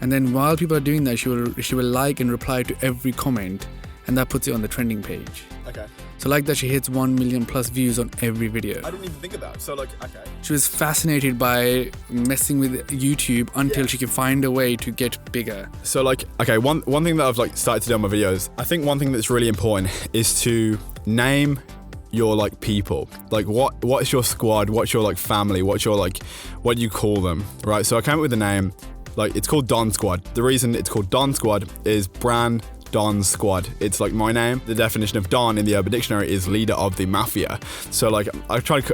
And then while people are doing that, she will like and reply to every comment, and that puts it on the trending page. Okay. So that she hits 1 million+ views on every video. I didn't even think of that. So okay. She was fascinated by messing with YouTube until she can find a way to get bigger. So okay, one thing that I've started to do on my videos, I think one thing that's really important is to name your people. What's your squad? What's your family? What's your what do you call them? Right? So I came up with the name. It's called Don Squad. The reason it's called Don Squad is Bran Don Squad. It's my name. The definition of Don in the Urban Dictionary is leader of the mafia. So I tried to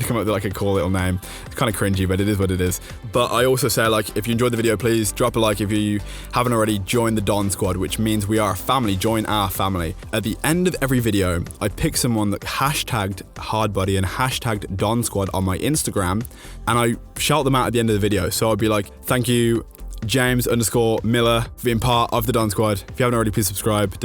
come up with a cool little name. It's kind of cringy, but it is what it is. But I also say if you enjoyed the video, please drop a like. If you haven't already, join the Don Squad, which means we are a family. Join our family. At the end of every video, I pick someone that hashtagged Hardbody and hashtagged Don Squad on my Instagram, and I shout them out at the end of the video. So I'd be thank you, James_Miller, for being part of the Don Squad. If you haven't already, please subscribe.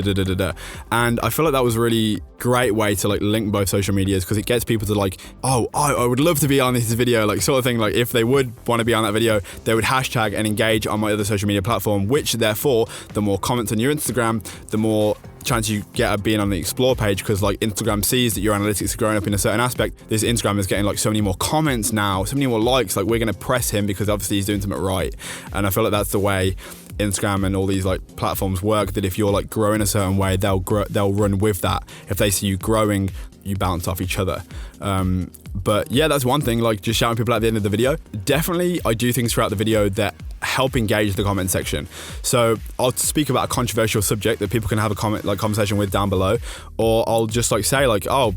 And I feel that was a really great way to link both social medias, because it gets people to oh, I would love to be on this video, sort of thing. If they would want to be on that video, they would hashtag and engage on my other social media platform, which therefore, the more comments on your Instagram, the more chance you get of being on the explore page, because Instagram sees that your analytics are growing up in a certain aspect. This Instagram is getting so many more comments now, so many more likes. We're going to press him because obviously he's doing something right. And I feel that's the way Instagram and all these platforms work, that if you're growing a certain way, they'll run with that. If they see you growing, you bounce off each other. But yeah, that's one thing, just shouting people at the end of the video. Definitely, I do things throughout the video that help engage the comment section. So I'll speak about a controversial subject that people can have a conversation with down below, or I'll just say oh,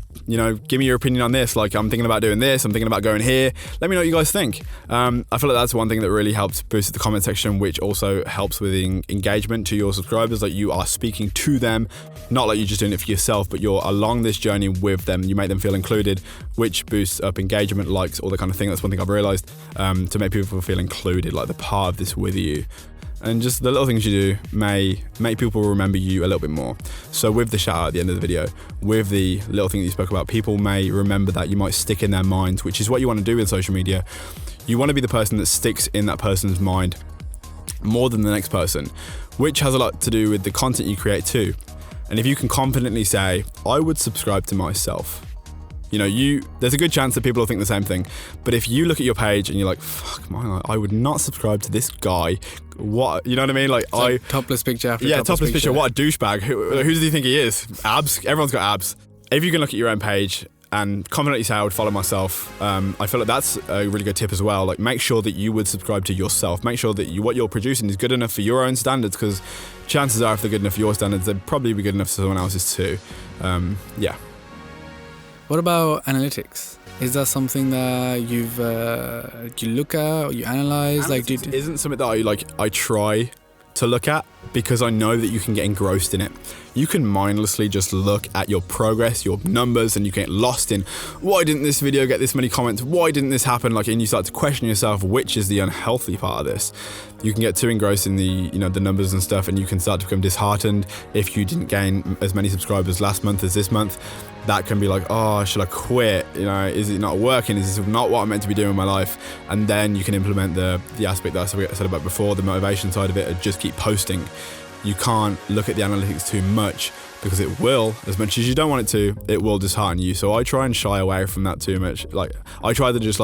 give me your opinion on this. I'm thinking about doing this. I'm thinking about going here. Let me know what you guys think. I feel that's one thing that really helps boost the comment section, which also helps with engagement to your subscribers. You are speaking to them, not you're just doing it for yourself, but you're along this journey with them. You make them feel included, which boosts up engagement, likes, all the kind of thing. That's one thing I've realized, to make people feel included, the part of this with you. And just the little things you do may make people remember you a little bit more. So with the shout out at the end of the video, with the little thing that you spoke about, people may remember that. You might stick in their minds, which is what you want to do in social media. You want to be the person that sticks in that person's mind more than the next person, which has a lot to do with the content you create too. And if you can confidently say, I would subscribe to myself, there's a good chance that people will think the same thing. But if you look at your page and you're fuck man, I would not subscribe to this guy. What, you know what I mean? Topless picture after topless picture. What a douchebag. Who does he think he is? Abs? Everyone's got abs. If you can look at your own page and confidently say I would follow myself, I feel that's a really good tip as well. Make sure that you would subscribe to yourself. Make sure that what you're producing is good enough for your own standards, because chances are if they're good enough for your standards, they'd probably be good enough for someone else's too. Yeah. What about analytics? Is that something that you look at or you analyze? Isn't something that I try to look at because I know that you can get engrossed in it. You can mindlessly just look at your progress, your numbers, and you get lost in, why didn't this video get this many comments? Why didn't this happen? And you start to question yourself, which is the unhealthy part of this. You can get too engrossed in the numbers and stuff, and you can start to become disheartened if you didn't gain as many subscribers last month as this month. That can be like, oh, should I quit? Is it not working? Is this not what I'm meant to be doing in my life? And then you can implement the aspect that I said about before, the motivation side of it, and just keep posting. You can't look at the analytics too much because it will, as much as you don't want it to, it will dishearten you. So I try and shy away from that too much. I try to just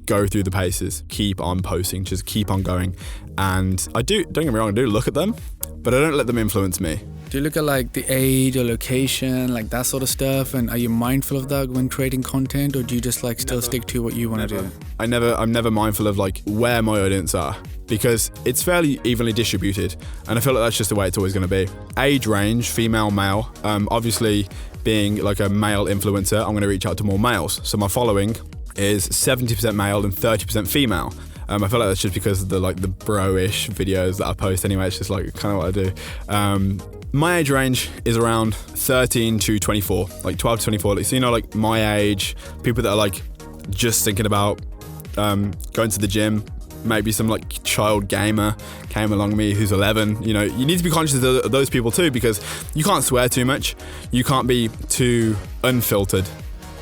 go through the paces, keep on posting, just keep on going. And don't get me wrong, I do look at them, but I don't let them influence me. Do you look at the age or location, that sort of stuff? And are you mindful of that when creating content, or do you just still stick to what you want to do? I'm never mindful of where my audience are, because it's fairly evenly distributed, and I feel like that's just the way it's always going to be. Age range, female, male. Obviously, being a male influencer, I'm going to reach out to more males. So my following is 70% male and 30% female. I feel like that's just because of the bro-ish videos that I post anyway. It's just kind of what I do. My age range is around 13 to 24, 12 to 24. So, my age, people that are just thinking about going to the gym, maybe some child gamer came along me who's 11. You need to be conscious of those people too, because you can't swear too much. You can't be too unfiltered.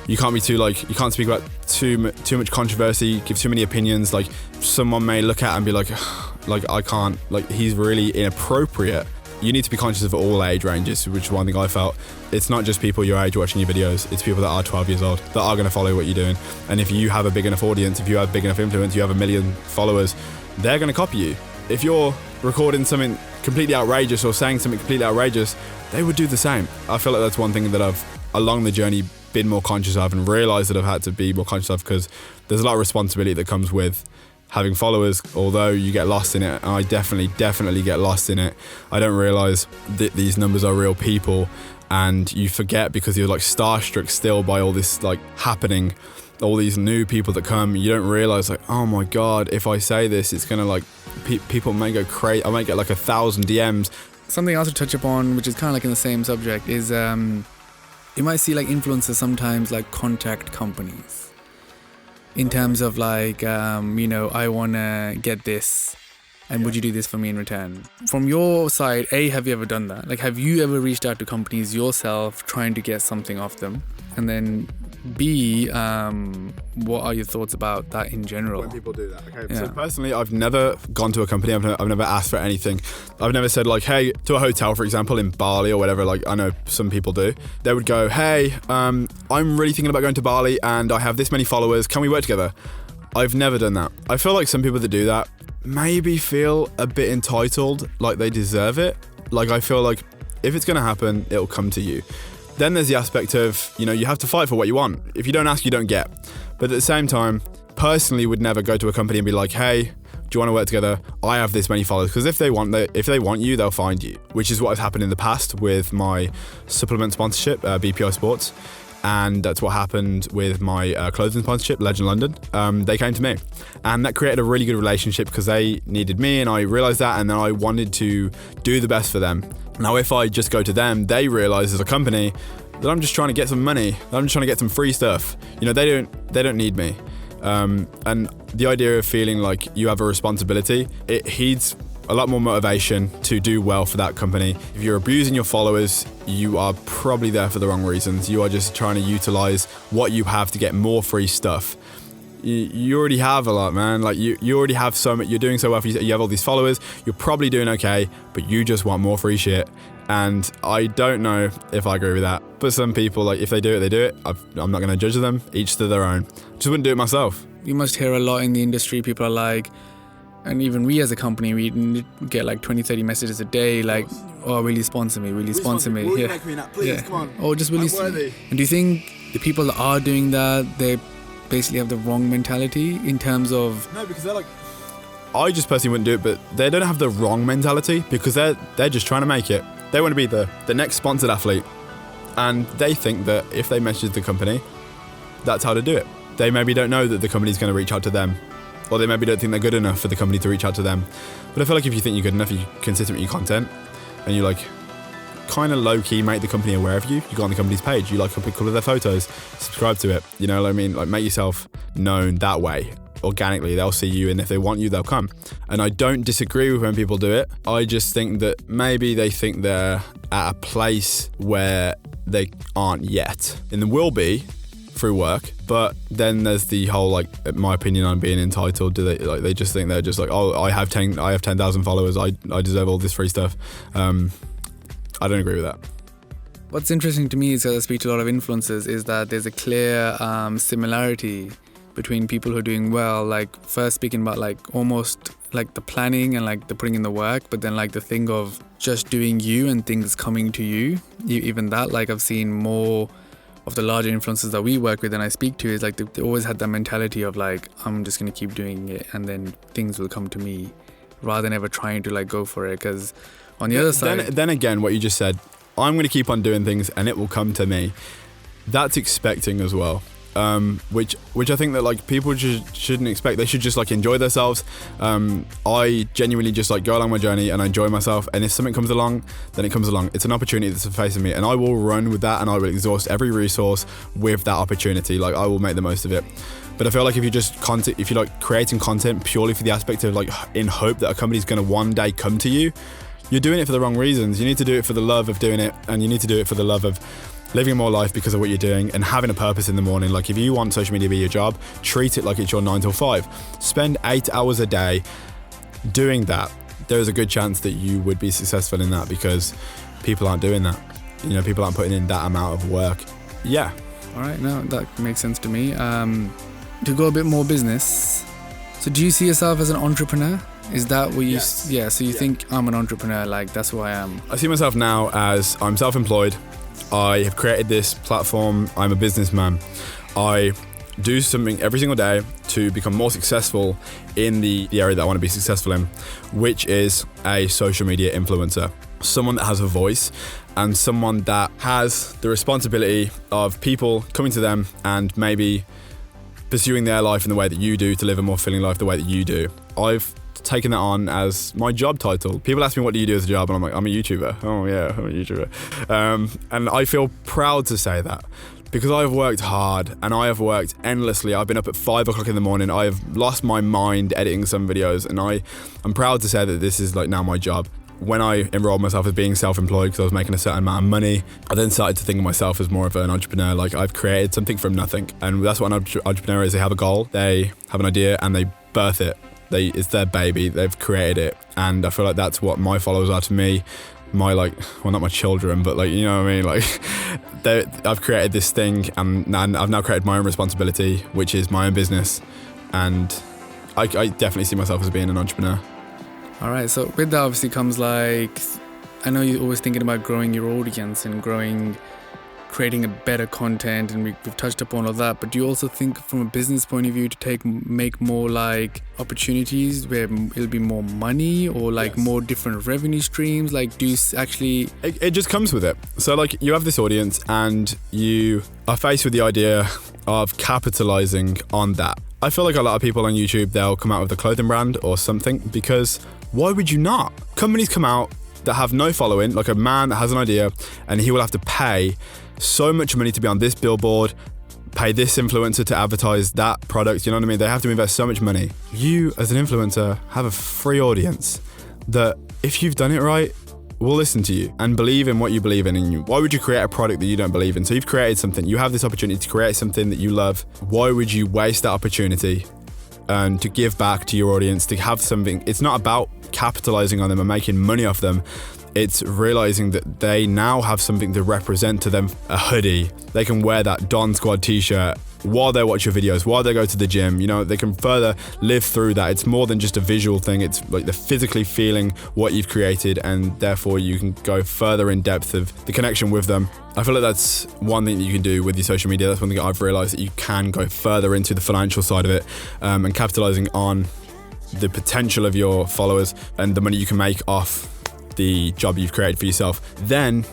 You can't be too you can't speak about too much controversy, give too many opinions. Someone may look at and be I can't, he's really inappropriate. You need to be conscious of all age ranges, which is one thing I felt. It's not just people your age watching your videos, it's people that are 12 years old that are going to follow what you're doing. And if you have a big enough audience, if you have big enough influence, you have 1 million followers, they're going to copy you. If you're recording something completely outrageous or saying something completely outrageous, they would do the same. I feel like that's one thing that I've, along the journey, been more conscious of and realised that I've had to be more conscious of, because there's a lot of responsibility that comes with having followers, although you get lost in it. And I definitely get lost in it. I don't realise that these numbers are real people, and you forget because you're starstruck still by all this happening, all these new people that come. You don't realise oh my God, if I say this, it's gonna people may go crazy. I might get 1,000 DMs. Something else to touch upon, which is kind of in the same subject, is you might see influencers sometimes contact companies in terms of I want to get this, and would you do this for me in return? From your side, A, have you ever done that? Have you ever reached out to companies yourself trying to get something off them? And then B, what are your thoughts about that in general? When people do that, okay. Yeah. So personally, I've never gone to a company. I've never asked for anything. I've never said hey, to a hotel, for example, in Bali or whatever. I know some people do. They would go, hey, I'm really thinking about going to Bali, and I have this many followers. Can we work together? I've never done that. I feel like some people that do that maybe feel a bit entitled, they deserve it. I feel if it's going to happen, it'll come to you. Then there's the aspect of, you have to fight for what you want. If you don't ask, you don't get. But at the same time, personally would never go to a company and be hey, do you want to work together? I have this many followers. Because if they want you, they'll find you, which is what has happened in the past with my supplement sponsorship, BPI Sports. And that's what happened with my clothing sponsorship, Legend London. They came to me, and that created a really good relationship because they needed me, and I realized that, and then I wanted to do the best for them. Now, if I just go to them, they realize as a company that I'm just trying to get some money, that I'm just trying to get some free stuff. They don't need me. And the idea of feeling you have a responsibility, it heeds a lot more motivation to do well for that company. If you're abusing your followers, you are probably there for the wrong reasons. You are just trying to utilize what you have to get more free stuff. You already have a lot, man. You already have so much. You're doing so well. You have all these followers. You're probably doing okay, but you just want more free shit. And I don't know if I agree with that. But some people, if they do it, they do it. I'm not going to judge them. Each to their own. Just wouldn't do it myself. You must hear a lot in the industry. People are and even we as a company, we get 20, 30 messages a day oh, will you sponsor me? Will you sponsor me? Will you make me that? Please, come on. Or just will you. And do you think the people that are doing that, they basically have the wrong mentality in terms of... No, because they're I just personally wouldn't do it, but they don't have the wrong mentality because they're just trying to make it. They want to be the next sponsored athlete, and they think that if they message the company, that's how to do it. They maybe don't know that the company's going to reach out to them or they maybe don't think they're good enough for the company to reach out to them. But I feel like if you think you're good enough, you're consistent with your content, and you like kind of low-key make the company aware of you. You go on the company's page, you like a couple of their photos, subscribe to it, you know what I mean? Like, make yourself known that way. Organically, they'll see you, and if they want you, they'll come. And I don't disagree with when people do it. I just think that maybe they think they're at a place where they aren't yet, and they will be through work. But then there's the whole, like, in my opinion, on being entitled. Do they just think they're just like, oh, I have 10,000 followers, I deserve all this free stuff. I don't agree with that. What's interesting to me is, as I speak to a lot of influencers, is that there's a clear similarity between people who are doing well, like first speaking about like almost like the planning and like the putting in the work, but then like the thing of just doing you and things coming to you. Even that, like I've seen more of the larger influencers that we work with and I speak to is like they always had that mentality of like, I'm just going to keep doing it and then things will come to me, rather than ever trying to like go for it. Because on the other side... Then again, what you just said, I'm going to keep on doing things and it will come to me. That's expecting as well. Which I think that like people shouldn't expect. They should just like enjoy themselves. I genuinely just like go along my journey and I enjoy myself, and if something comes along, then it comes along. It's an opportunity that's facing me, and I will run with that, and I will exhaust every resource with that opportunity. Like, I will make the most of it. But I feel like if you're like creating content purely for the aspect of like in hope that a company's going to one day come to you, you're doing it for the wrong reasons. You need to do it for the love of doing it, and you need to do it for the love of living more life because of what you're doing and having a purpose in the morning. Like, if you want social media to be your job, treat it like it's your 9 till 5. Spend 8 hours a day doing that. There's a good chance that you would be successful in that, because people aren't doing that. You know, people aren't putting in that amount of work. Yeah. All right, no, that makes sense to me. To go a bit more business, so do you see yourself as an entrepreneur? Is that what you... Yes. Yeah, so you think I'm an entrepreneur, like that's who I am. I see myself now as I'm self-employed. I have created this platform. I'm a businessman. I do something every single day to become more successful in the area that I want to be successful in, which is a social media influencer. Someone that has a voice and someone that has the responsibility of people coming to them and maybe pursuing their life in the way that you do, to live a more fulfilling life the way that you do. I've taken that on as my job title. People ask me, what do you do as a job? And I'm like, I'm a YouTuber. Oh yeah, I'm a YouTuber. And I feel proud to say that, because I've worked hard and I have worked endlessly. I've been up at 5 o'clock in the morning. I've lost my mind editing some videos, and I'm proud to say that this is like now my job. When I enrolled myself as being self-employed because I was making a certain amount of money, I then started to think of myself as more of an entrepreneur. Like, I've created something from nothing. And that's what an entrepreneur is. They have a goal, they have an idea, and they birth it. It's their baby, they've created it. And I feel like that's what my followers are to me. My, like, well, not my children, but like, you know what I mean? Like, I've created this thing, and I've now created my own responsibility, which is my own business. And I definitely see myself as being an entrepreneur. All right, so with that obviously comes like, I know you're always thinking about growing your audience and creating a better content, and we've touched upon all that, but do you also think from a business point of view to make more like opportunities where it'll be more money, or like more different revenue streams? Like, do you actually... It just comes with it. So like, you have this audience and you are faced with the idea of capitalizing on that. I feel like a lot of people on YouTube, they'll come out with a clothing brand or something, because why would you not? Companies come out that have no following, like a man that has an idea, and he will have to pay so much money to be on this billboard, pay this influencer to advertise that product, you know what I mean? They have to invest so much money. You, as an influencer, have a free audience that, if you've done it right, will listen to you and believe in what you believe in. And why would you create a product that you don't believe in? So you've created something, you have this opportunity to create something that you love. Why would you waste that opportunity and to give back to your audience, to have something? It's not about capitalizing on them and making money off them. It's realizing that they now have something to represent to them. A hoodie, they can wear that Don Squad t-shirt while they watch your videos, while they go to the gym. You know, they can further live through that. It's more than just a visual thing. It's like they're physically feeling what you've created, and therefore you can go further in depth of the connection with them. I feel like that's one thing that you can do with your social media. That's one thing that I've realized, that you can go further into the financial side of it, and capitalizing on the potential of your followers and the money you can make off the job you've created for yourself. Then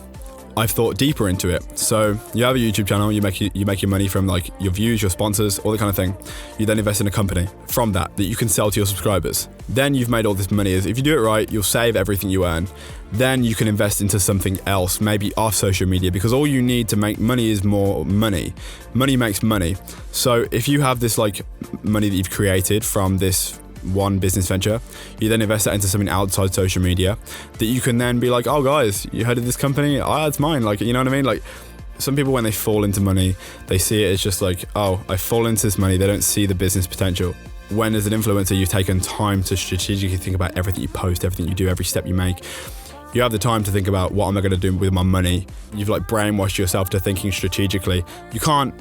I've thought deeper into it. So you have a YouTube channel, you make your money from like your views, your sponsors, all that kind of thing. You then invest in a company from that you can sell to your subscribers. Then you've made all this money. If you do it right, you'll save everything you earn. Then you can invest into something else, maybe off social media, because all you need to make money is more money. Money makes money. So if you have this like money that you've created from this one business venture, you then invest that into something outside social media that you can then be like, oh guys, you heard of this company? Oh, it's mine. Like, you know what I mean? Like, some people, when they fall into money, they see it as just like, oh, I fall into this money. They don't see the business potential. When as an influencer, you've taken time to strategically think about everything you post, everything you do, every step you make. You have the time to think about, what am I going to do with my money? You've like brainwashed yourself to thinking strategically. You can't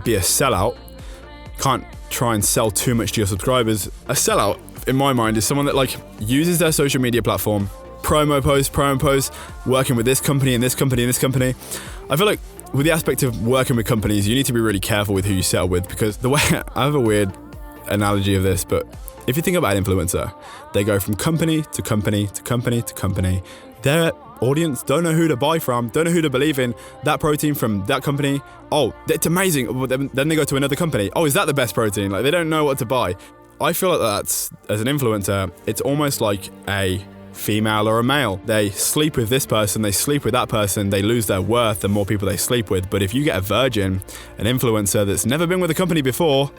be a sellout. You can't try and sell too much to your subscribers. A sellout, in my mind, is someone that like uses their social media platform, promo posts, working with this company and this company and this company. I feel like with the aspect of working with companies, you need to be really careful with who you settle with, because the way I have a weird analogy of this, but if you think about an influencer, they go from company to company to company to company. Their audience don't know who to buy from, don't know who to believe in. That protein from that company, oh, it's amazing. Then they go to another company. Oh, is that the best protein? Like, they don't know what to buy. I feel like that's, as an influencer, it's almost like a female or a male. They sleep with this person, they sleep with that person, they lose their worth the more people they sleep with. But if you get a virgin, an influencer that's never been with a company before,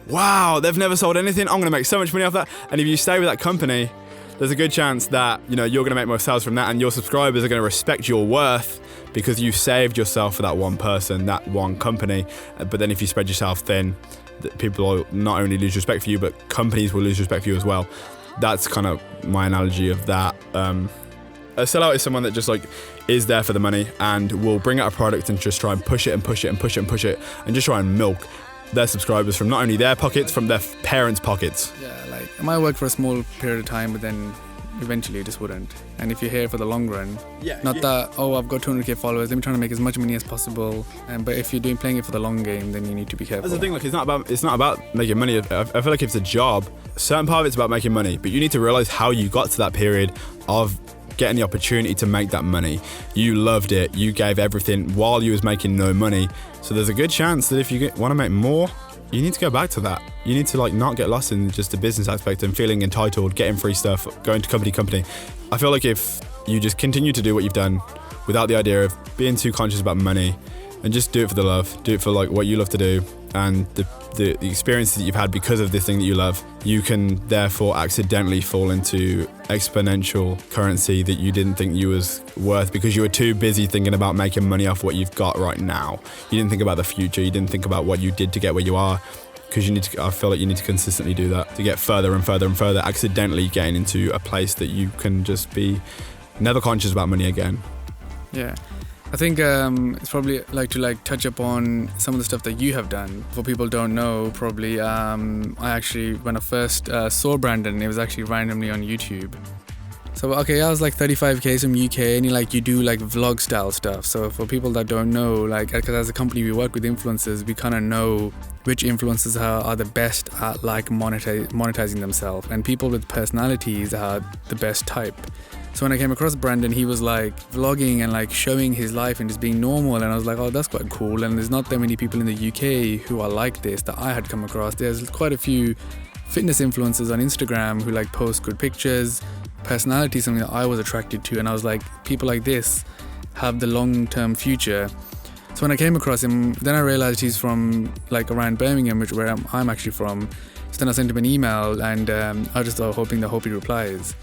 wow, they've never sold anything, I'm gonna make so much money off that. And if you stay with that company, there's a good chance that, you know, you're gonna make more sales from that, and your subscribers are gonna respect your worth because you saved yourself for that one person, that one company. But then if you spread yourself thin, people will not only lose respect for you, but companies will lose respect for you as well. That's kind of my analogy of that. A sellout is someone that just like is there for the money and will bring out a product and just try and push it and push it and push it and push it and just try and milk their subscribers from not only their pockets, from their parents' pockets. Yeah, like it might work for a small period of time, but then eventually it just wouldn't. And if you're here for the long run, that, oh, I've got 200k followers, let me try to make as much money as possible. But if you're playing it for the long game, then you need to be careful. That's the thing, like it's not about making money. I feel like if it's a job, a certain part of it's about making money, but you need to realize how you got to that period of getting the opportunity to make that money. You loved it, you gave everything while you was making no money. So there's a good chance that if you want to make more, you need to go back to that. You need to like not get lost in just the business aspect and feeling entitled, getting free stuff, going to company. I feel like if you just continue to do what you've done without the idea of being too conscious about money, and just do it for the love, do it for like what you love to do, and the experiences that you've had because of this thing that you love, you can therefore accidentally fall into exponential currency that you didn't think you was worth because you were too busy thinking about making money off what you've got right now. You didn't think about the future. You didn't think about what you did to get where you are, because I feel like you need to consistently do that to get further and further and further, accidentally getting into a place that you can just be never conscious about money again. Yeah. I think it's probably like to touch upon some of the stuff that you have done. For people who don't know, probably I actually, when I first saw Brandon, it was actually randomly on YouTube. So okay, I was like 35k from UK, and you do like vlog style stuff. So for people that don't know, because as a company we work with influencers, we kind of know which influencers are the best at monetizing themselves, and people with personalities are the best type. So when I came across Brandon, he was like vlogging and showing his life and just being normal, and I was like, oh, that's quite cool. And there's not that many people in the UK who are like this that I had come across. There's quite a few fitness influencers on Instagram who post good pictures. Personality is something that I was attracted to, and I was like, people like this have the long-term future. So when I came across him, then I realized he's from around Birmingham, where I'm actually from. So then I sent him an email, and I just thought, hoping he replies.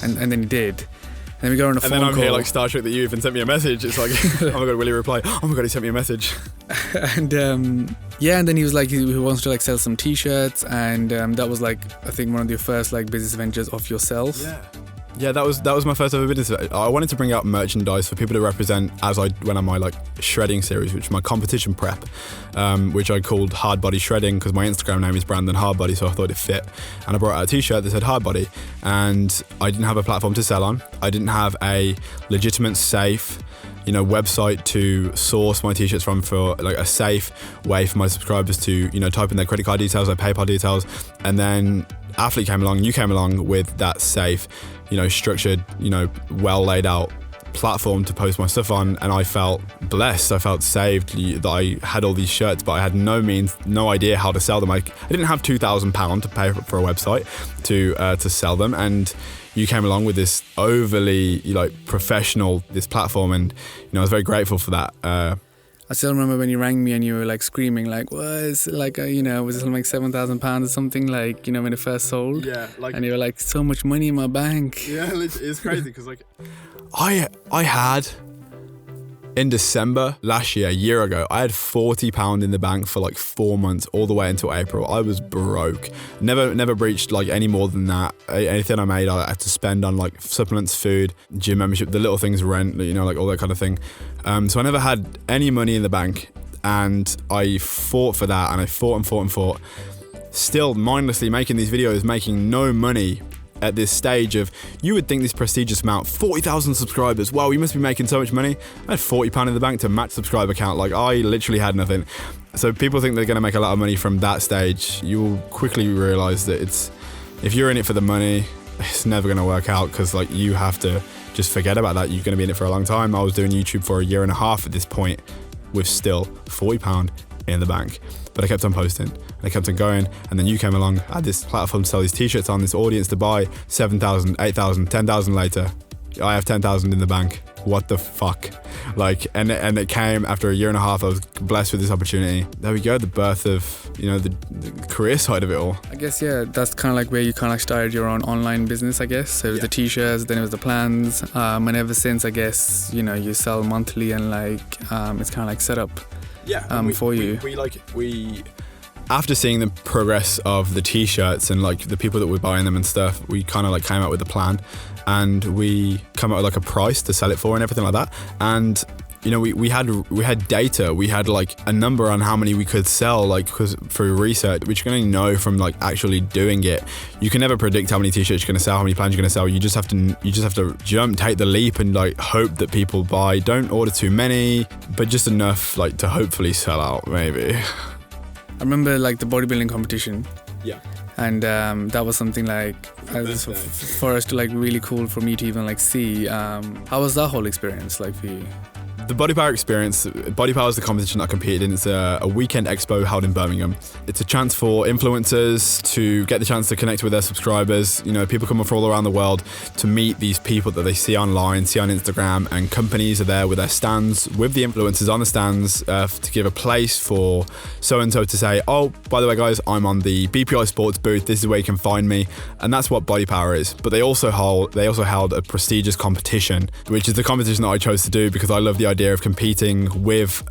And then he did. And then we got on a phone call. And then I'm here Star Trek that you even sent me a message. It's like, oh my God, will he reply? Oh my God, he sent me a message. And and then he was like, he wants to sell some t-shirts, and that was I think one of your first business ventures of yourself. Yeah, that was my first ever business. I wanted to bring out merchandise for people to represent as I went on my shredding series, which is my competition prep, which I called Hard Body Shredding because my Instagram name is Brandon Hardbody, so I thought it fit. And I brought out a t-shirt that said Hardbody, and I didn't have a platform to sell on. I didn't have a legitimate, safe, website to source my t-shirts from for a safe way for my subscribers to, type in their credit card details, their PayPal details. And then Athlete came along, you came along with that safe, structured, well laid out platform to post my stuff on, and I felt blessed. I felt saved that I had all these shirts, but I had no idea how to sell them. I didn't have £2,000 to pay for a website to sell them, and you came along with this overly professional platform, and I was very grateful for that. I still remember when you rang me and you were like screaming like, what is like, was it something like £7,000 or something, like, when it first sold? Yeah, and you were like, so much money in my bank. Yeah, it's crazy because like I had in December last year, a year ago, I had £40 in the bank for like 4 months, all the way until April. I was broke. Never breached like any more than that. Anything I made, I had to spend on like supplements, food, gym membership, the little things, rent, like all that kind of thing. So I never had any money in the bank, and I fought for that, and I fought. Still mindlessly making these videos, making no money. At this stage of, you would think this prestigious amount, 40,000 subscribers, wow, you must be making so much money. I had £40 in the bank to match subscriber count. Like, I literally had nothing. So people think they're going to make a lot of money from that stage. You will quickly realize that if you're in it for the money, it's never going to work out, because like, you have to just forget about that. You're going to be in it for a long time. I was doing YouTube for a year and a half at this point with still £40 in the bank. But I kept on posting and I kept on going, and then you came along. I had this platform to sell these t-shirts on, this audience to buy, 7,000, 8,000, 10,000 later. I have 10,000 in the bank. What the fuck? Like, and it came after a year and a half. I was blessed with this opportunity. There we go, the birth of, the career side of it all. I guess, yeah, that's kind of like where you kind of like started your own online business, I guess. So it was the t-shirts, then it was the plans. And ever since, I guess, you sell monthly, and like, it's kind of like set up. Yeah, for you. We after seeing the progress of the t-shirts and like the people that were buying them and stuff, we kind of like came up with a plan, and we come up with like a price to sell it for and everything like that. And we had data, we had like a number on how many we could sell, like, because through research, which you can only know from like actually doing it. You can never predict how many t-shirts you're going to sell, how many plans you're going to sell. You just have to take the leap and like hope that people buy. Don't order too many, but just enough like to hopefully sell out, maybe. I remember like the bodybuilding competition. Yeah. And that was something like for us to like really cool for me to even like see. How was that whole experience like for you? The Body Power experience, Body Power is the competition that I competed in. It's a weekend expo held in Birmingham. It's a chance for influencers to get the chance to connect with their subscribers. People coming from all around the world to meet these people that they see online, see on Instagram, and companies are there with their stands, with the influencers on the stands, to give a place for so-and-so to say, oh, by the way, guys, I'm on the BPI Sports booth. This is where you can find me. And that's what Body Power is. But they also held a prestigious competition, which is the competition that I chose to do because I love the idea of competing with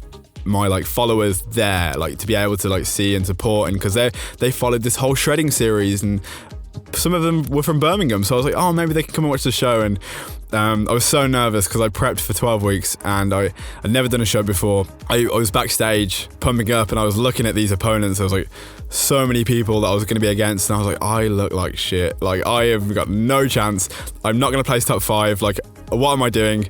my like followers there, like to be able to like see and support, and because they followed this whole shredding series, and some of them were from Birmingham, so I was like, oh, maybe they can come and watch the show. And I was so nervous because I prepped for 12 weeks and I'd never done a show before. I was backstage pumping up and I was looking at these opponents. I was like, so many people that I was going to be against, and I was like, I look like shit. Like, I have got no chance. I'm not going to place top 5. Like, what am I doing?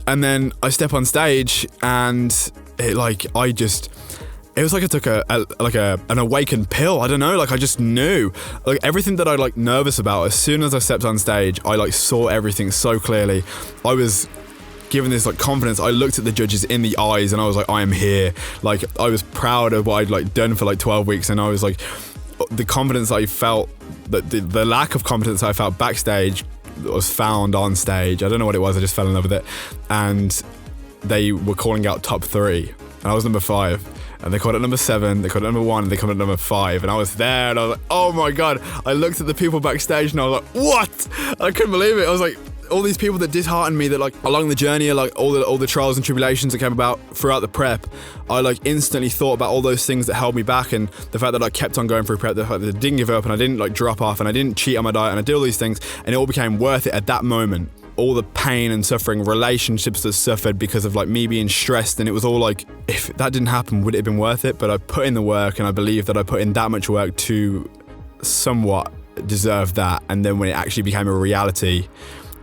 And then I step on stage, and it was like I took an awakened pill. I don't know, like I just knew, like everything that I like nervous about. As soon as I stepped on stage, I like saw everything so clearly. I was given this like confidence. I looked at the judges in the eyes, and I was like, I am here. Like, I was proud of what I'd like done for like 12 weeks, and I was like, the confidence I felt, the lack of confidence I felt backstage was found on stage. I don't know what it was, I just fell in love with it. And they were calling out top 3, and I was number 5, and they called it number 7, they called it number 1, and they called it number 5, and I was there, and I was like, oh my god. I looked at the people backstage, and I was like, what? I couldn't believe it. I was like, all these people that disheartened me, that like along the journey, like all the trials and tribulations that came about throughout the prep, I like instantly thought about all those things that held me back, and the fact that I kept on going through prep, the fact that I didn't give up, and I didn't like drop off, and I didn't cheat on my diet, and I did all these things, and it all became worth it at that moment. All the pain and suffering, relationships that suffered because of like me being stressed, and it was all like, if that didn't happen, would it have been worth it? But I put in the work, and I believe that I put in that much work to somewhat deserve that. And then when it actually became a reality,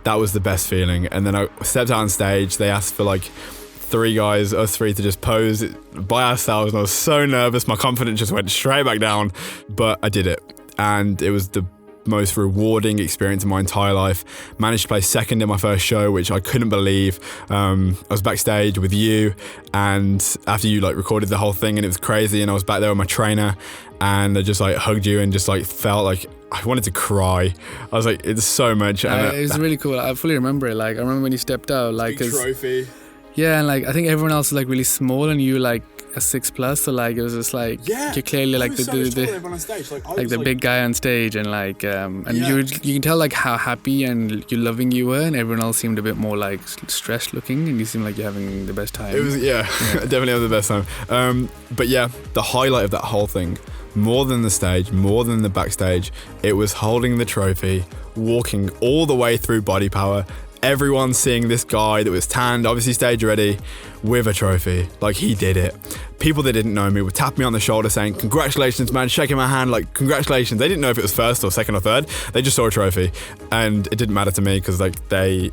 that was the best feeling. And then I stepped out on stage. They asked for like 3 guys, us 3, to just pose by ourselves, and I was so nervous. My confidence just went straight back down, but I did it, and it was the most rewarding experience of my entire life. Managed to play second in my first show, which I couldn't believe. I was backstage with you, and after you like recorded the whole thing, and it was crazy, and I was back there with my trainer, and I just like hugged you and just like felt like I wanted to cry. I was like, it's so much. And it was really cool. I fully remember it. Like I remember when you stepped out, like trophy. Yeah, and like I think everyone else was like really small, and you like a 6+, so like it was just like you're clearly like the big guy on stage, and like and you can tell like how happy and you loving you were, and everyone else seemed a bit more like stressed looking, and you seemed like you're having the best time. It was definitely having the best time. But yeah, the highlight of that whole thing, more than the stage, more than the backstage, it was holding the trophy, walking all the way through Body Power. Everyone seeing this guy that was tanned, obviously stage ready, with a trophy. Like, he did it. People that didn't know me would tap me on the shoulder saying, congratulations, man, shaking my hand, like, congratulations. They didn't know if it was first or second or third. They just saw a trophy. And it didn't matter to me because, like, I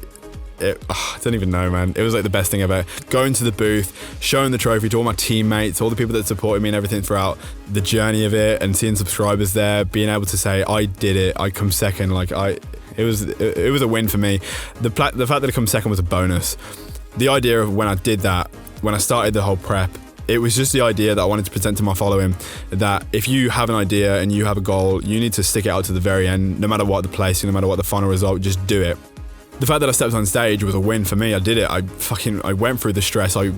don't even know, man. It was like the best thing ever. Going to the booth, showing the trophy to all my teammates, all the people that supported me and everything throughout the journey of it, and seeing subscribers there, being able to say, I did it, I come second, like, it was a win for me. The fact that I come second was a bonus. The idea of when I did that, when I started the whole prep, it was just the idea that I wanted to present to my following, that if you have an idea and you have a goal, you need to stick it out to the very end, no matter what the placing, no matter what the final result, just do it. The fact that I stepped on stage was a win for me. I did it. I went through the stress. I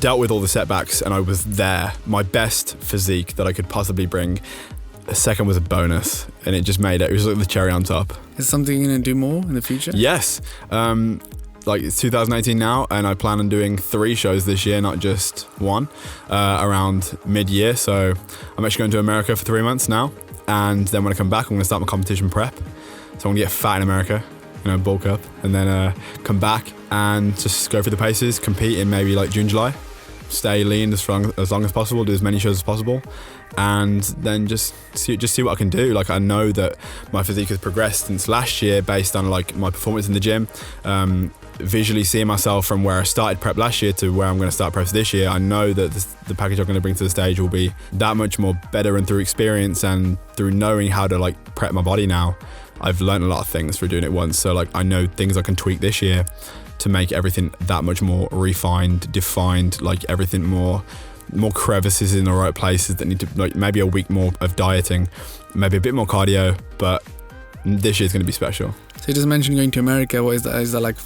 dealt with all the setbacks, and I was there. My best physique that I could possibly bring. The second was a bonus, and it just made it. It was like the cherry on top. Is something you're going to do more in the future? Yes. Like, it's 2018 now, and I plan on doing 3 shows this year, not just one, around mid-year. So I'm actually going to America for 3 months now, and then when I come back, I'm going to start my competition prep. So I'm going to get fat in America, bulk up, and then come back and just go through the paces, compete in maybe like June, July, stay lean as long as possible, do as many shows as possible, and then just see what I can do. Like, I know that my physique has progressed since last year based on like my performance in the gym. Visually seeing myself from where I started prep last year to where I'm going to start preps this year, I know that the package I'm going to bring to the stage will be that much more better, and through experience and through knowing how to like prep my body now, I've learned a lot of things through doing it once. So like, I know things I can tweak this year to make everything that much more refined, defined, like everything more crevices in the right places that need to, like, maybe a week more of dieting, maybe a bit more cardio, but this year's going to be special. So you just mentioned going to America. What is that? Is that like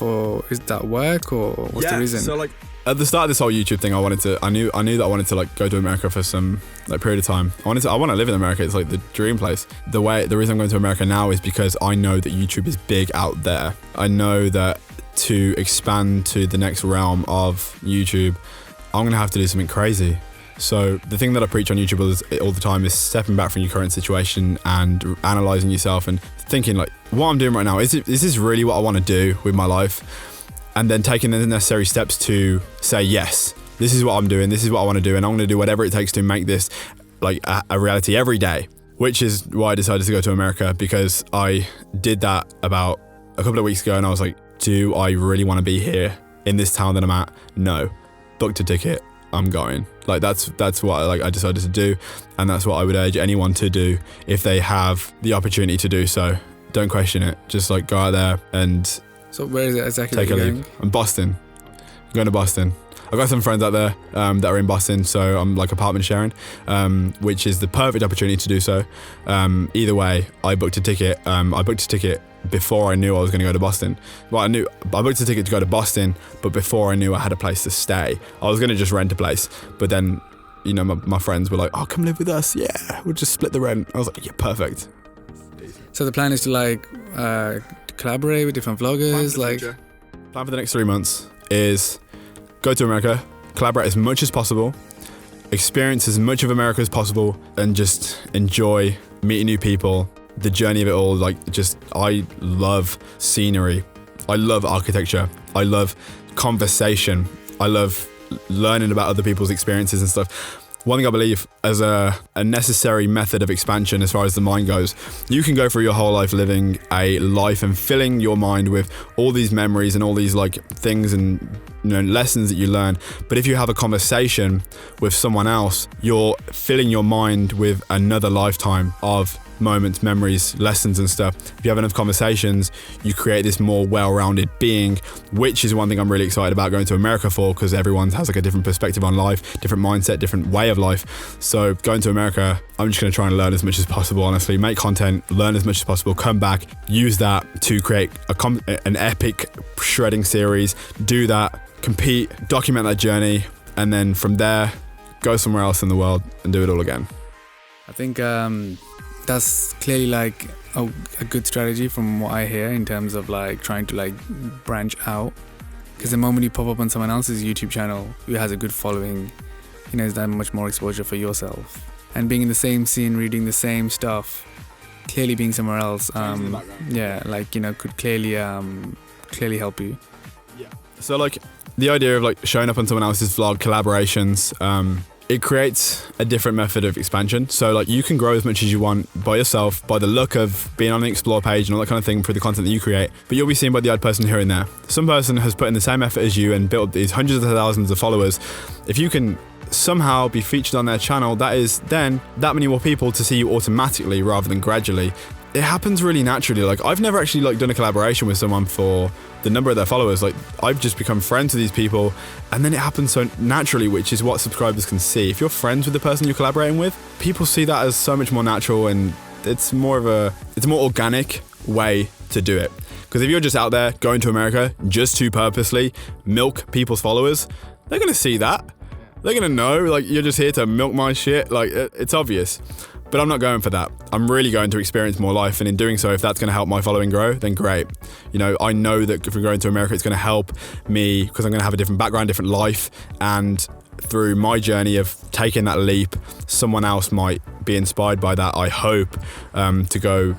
is that work, or what's the reason? So like, at the start of this whole YouTube thing, I knew that I wanted to like go to America for some like period of time. I want to live in America. It's like the dream place. The reason I'm going to America now is because I know that YouTube is big out there. I know that to expand to the next realm of YouTube, I'm going to have to do something crazy. So the thing that I preach on YouTube all the time is stepping back from your current situation and analysing yourself and thinking like, what I'm doing right now, is this really what I want to do with my life? And then taking the necessary steps to say, yes, this is what I'm doing, this is what I want to do, and I'm going to do whatever it takes to make this like a reality every day, which is why I decided to go to America, because I did that about a couple of weeks ago, and I was like, do I really want to be here in this town that I'm at? No. Booked a ticket, I'm going. Like, that's what I decided to do, and that's what I would urge anyone to do if they have the opportunity to do so. Don't question it. Just like go out there and. So where is it exactly? Take a leap. I'm Boston. I'm going to Boston. I've got some friends out there that are in Boston, so I'm like apartment sharing, which is the perfect opportunity to do so. Either way, I booked a ticket. I booked a ticket before I knew I was going to go to Boston. Well, I booked a ticket to go to Boston, but before I knew I had a place to stay. I was going to just rent a place, but then, my friends were like, "Oh, come live with us. Yeah, we'll just split the rent." I was like, "Yeah, perfect." So the plan is to like collaborate with different vloggers. Plan for the next 3 months is go to America, collaborate as much as possible, experience as much of America as possible, and just enjoy meeting new people. The journey of it all, I love scenery, I love architecture, I love conversation, I love learning about other people's experiences and stuff. One thing I believe as a necessary method of expansion as far as the mind goes, you can go through your whole life living a life and filling your mind with all these memories and all these things and lessons that you learn. But if you have a conversation with someone else, you're filling your mind with another lifetime of moments, memories, lessons and stuff. If you have enough conversations, you create this more well-rounded being, which is one thing I'm really excited about going to America for, because everyone has like a different perspective on life, different mindset, different way of life. So going to America, I'm just going to try and learn as much as possible, honestly, make content, learn as much as possible, come back, use that to create an epic shredding series, do that, compete, document that journey, and then from there, go somewhere else in the world and do it all again. I think that's clearly like a good strategy from what I hear in terms of like trying to like branch out. Because the moment you pop up on someone else's YouTube channel who has a good following, you know, is that much more exposure for yourself. And being in the same scene, reading the same stuff, clearly being somewhere else, yeah, like, you know, could clearly help you. Yeah. So like the idea of like showing up on someone else's vlog, collaborations, it creates a different method of expansion. So like you can grow as much as you want by yourself, by the look of being on the explore page and all that kind of thing for the content that you create, but you'll be seen by the odd person here and there. Some person has put in the same effort as you and built these hundreds of thousands of followers. If you can somehow be featured on their channel, that is then that many more people to see you automatically rather than gradually. It happens really naturally. Like I've never actually like done a collaboration with someone for the number of their followers. Like I've just become friends with these people, and then it happens so naturally, which is what subscribers can see. If you're friends with the person you're collaborating with, people see that as so much more natural, and it's a more organic way to do it. Because if you're just out there going to America just to purposely milk people's followers, they're gonna see that. They're gonna know like you're just here to milk my shit. Like it's obvious. But I'm not going for that. I'm really going to experience more life, and in doing so, if that's going to help my following grow, then great. You know, I know that if we're going to America, it's going to help me because I'm going to have a different background, different life, and through my journey of taking that leap, someone else might be inspired by that, I hope, to go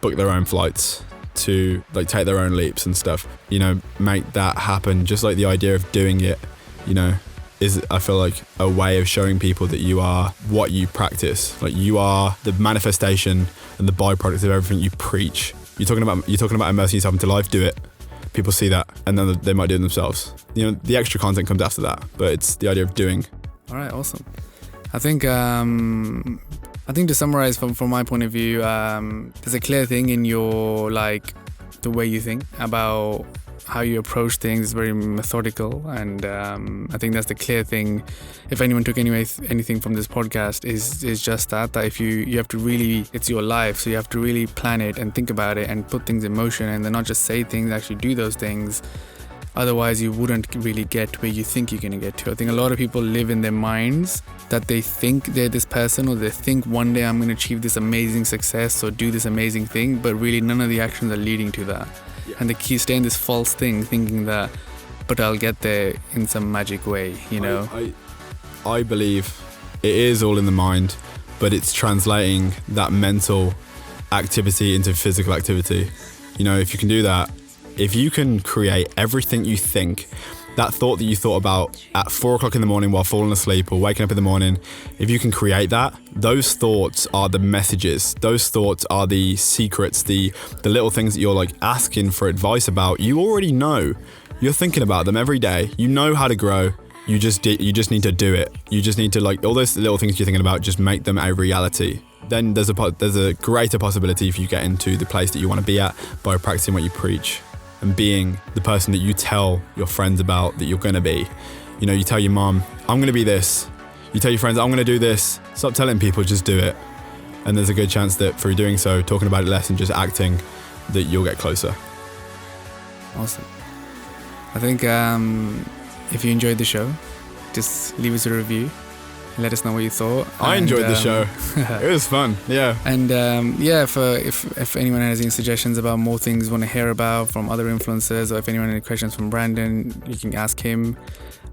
book their own flights, to like take their own leaps and stuff, you know, make that happen. Just like the idea of doing it, you know, is, I feel like, a way of showing people that you are what you practice. Like you are the manifestation and the byproduct of everything you preach. You're talking about immersing yourself into life, do it. People see that, and then they might do it themselves. You know, the extra content comes after that, but it's the idea of doing. All right, awesome. I think to summarize from my point of view, there's a clear thing in your, like, the way you think about how you approach things is very methodical, and I think that's the clear thing. If anyone took anything from this podcast, is just that if you have to really, it's your life, so you have to really plan it and think about it and put things in motion, and then not just say things, actually do those things. Otherwise you wouldn't really get where you think you're going to get to. I think a lot of people live in their minds that they think they're this person, or they think one day I'm going to achieve this amazing success or do this amazing thing, but really none of the actions are leading to that. And they keep staying this false thing, thinking that, but I'll get there in some magic way, you know? I believe it is all in the mind, but it's translating that mental activity into physical activity. You know, if you can do that, if you can create everything you think, that thought that you thought about at 4 o'clock in the morning while falling asleep or waking up in the morning, if you can create that, those thoughts are the messages. Those thoughts are the secrets, the little things that you're like asking for advice about. You already know. You're thinking about them every day. You know how to grow. You just need to do it. You just need to, like, all those little things you're thinking about, just make them a reality. Then there's a greater possibility if you get into the place that you want to be at by practicing what you preach. And being the person that you tell your friends about that you're going to be. You know, you tell your mom, I'm going to be this. You tell your friends, I'm going to do this. Stop telling people, just do it. And there's a good chance that through doing so, talking about it less and just acting, that you'll get closer. Awesome. I think if you enjoyed the show, just leave us a review. Let us know what you thought. I enjoyed the show. It was fun. Yeah. And if anyone has any suggestions about more things you want to hear about from other influencers, or if anyone has any questions from Brandon, you can ask him.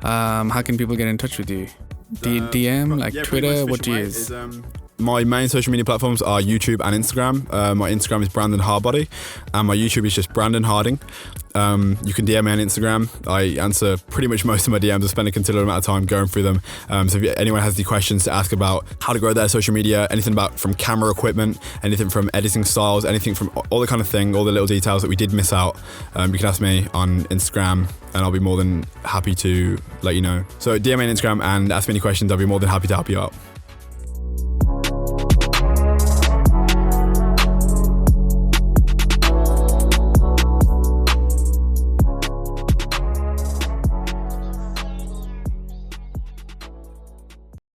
How can people get in touch with you? DM, like Twitter? What do you use? My main social media platforms are YouTube and Instagram. My Instagram is Brandon Hardbody, and my YouTube is just Brandon Harding. You can DM me on Instagram. I answer pretty much most of my DMs. I spend a considerable amount of time going through them. So if anyone has any questions to ask about how to grow their social media, anything about from camera equipment, anything from editing styles, anything from all the kind of thing, all the little details that we did miss out, you can ask me on Instagram, and I'll be more than happy to let you know. So DM me on Instagram and ask me any questions. I'll be more than happy to help you out.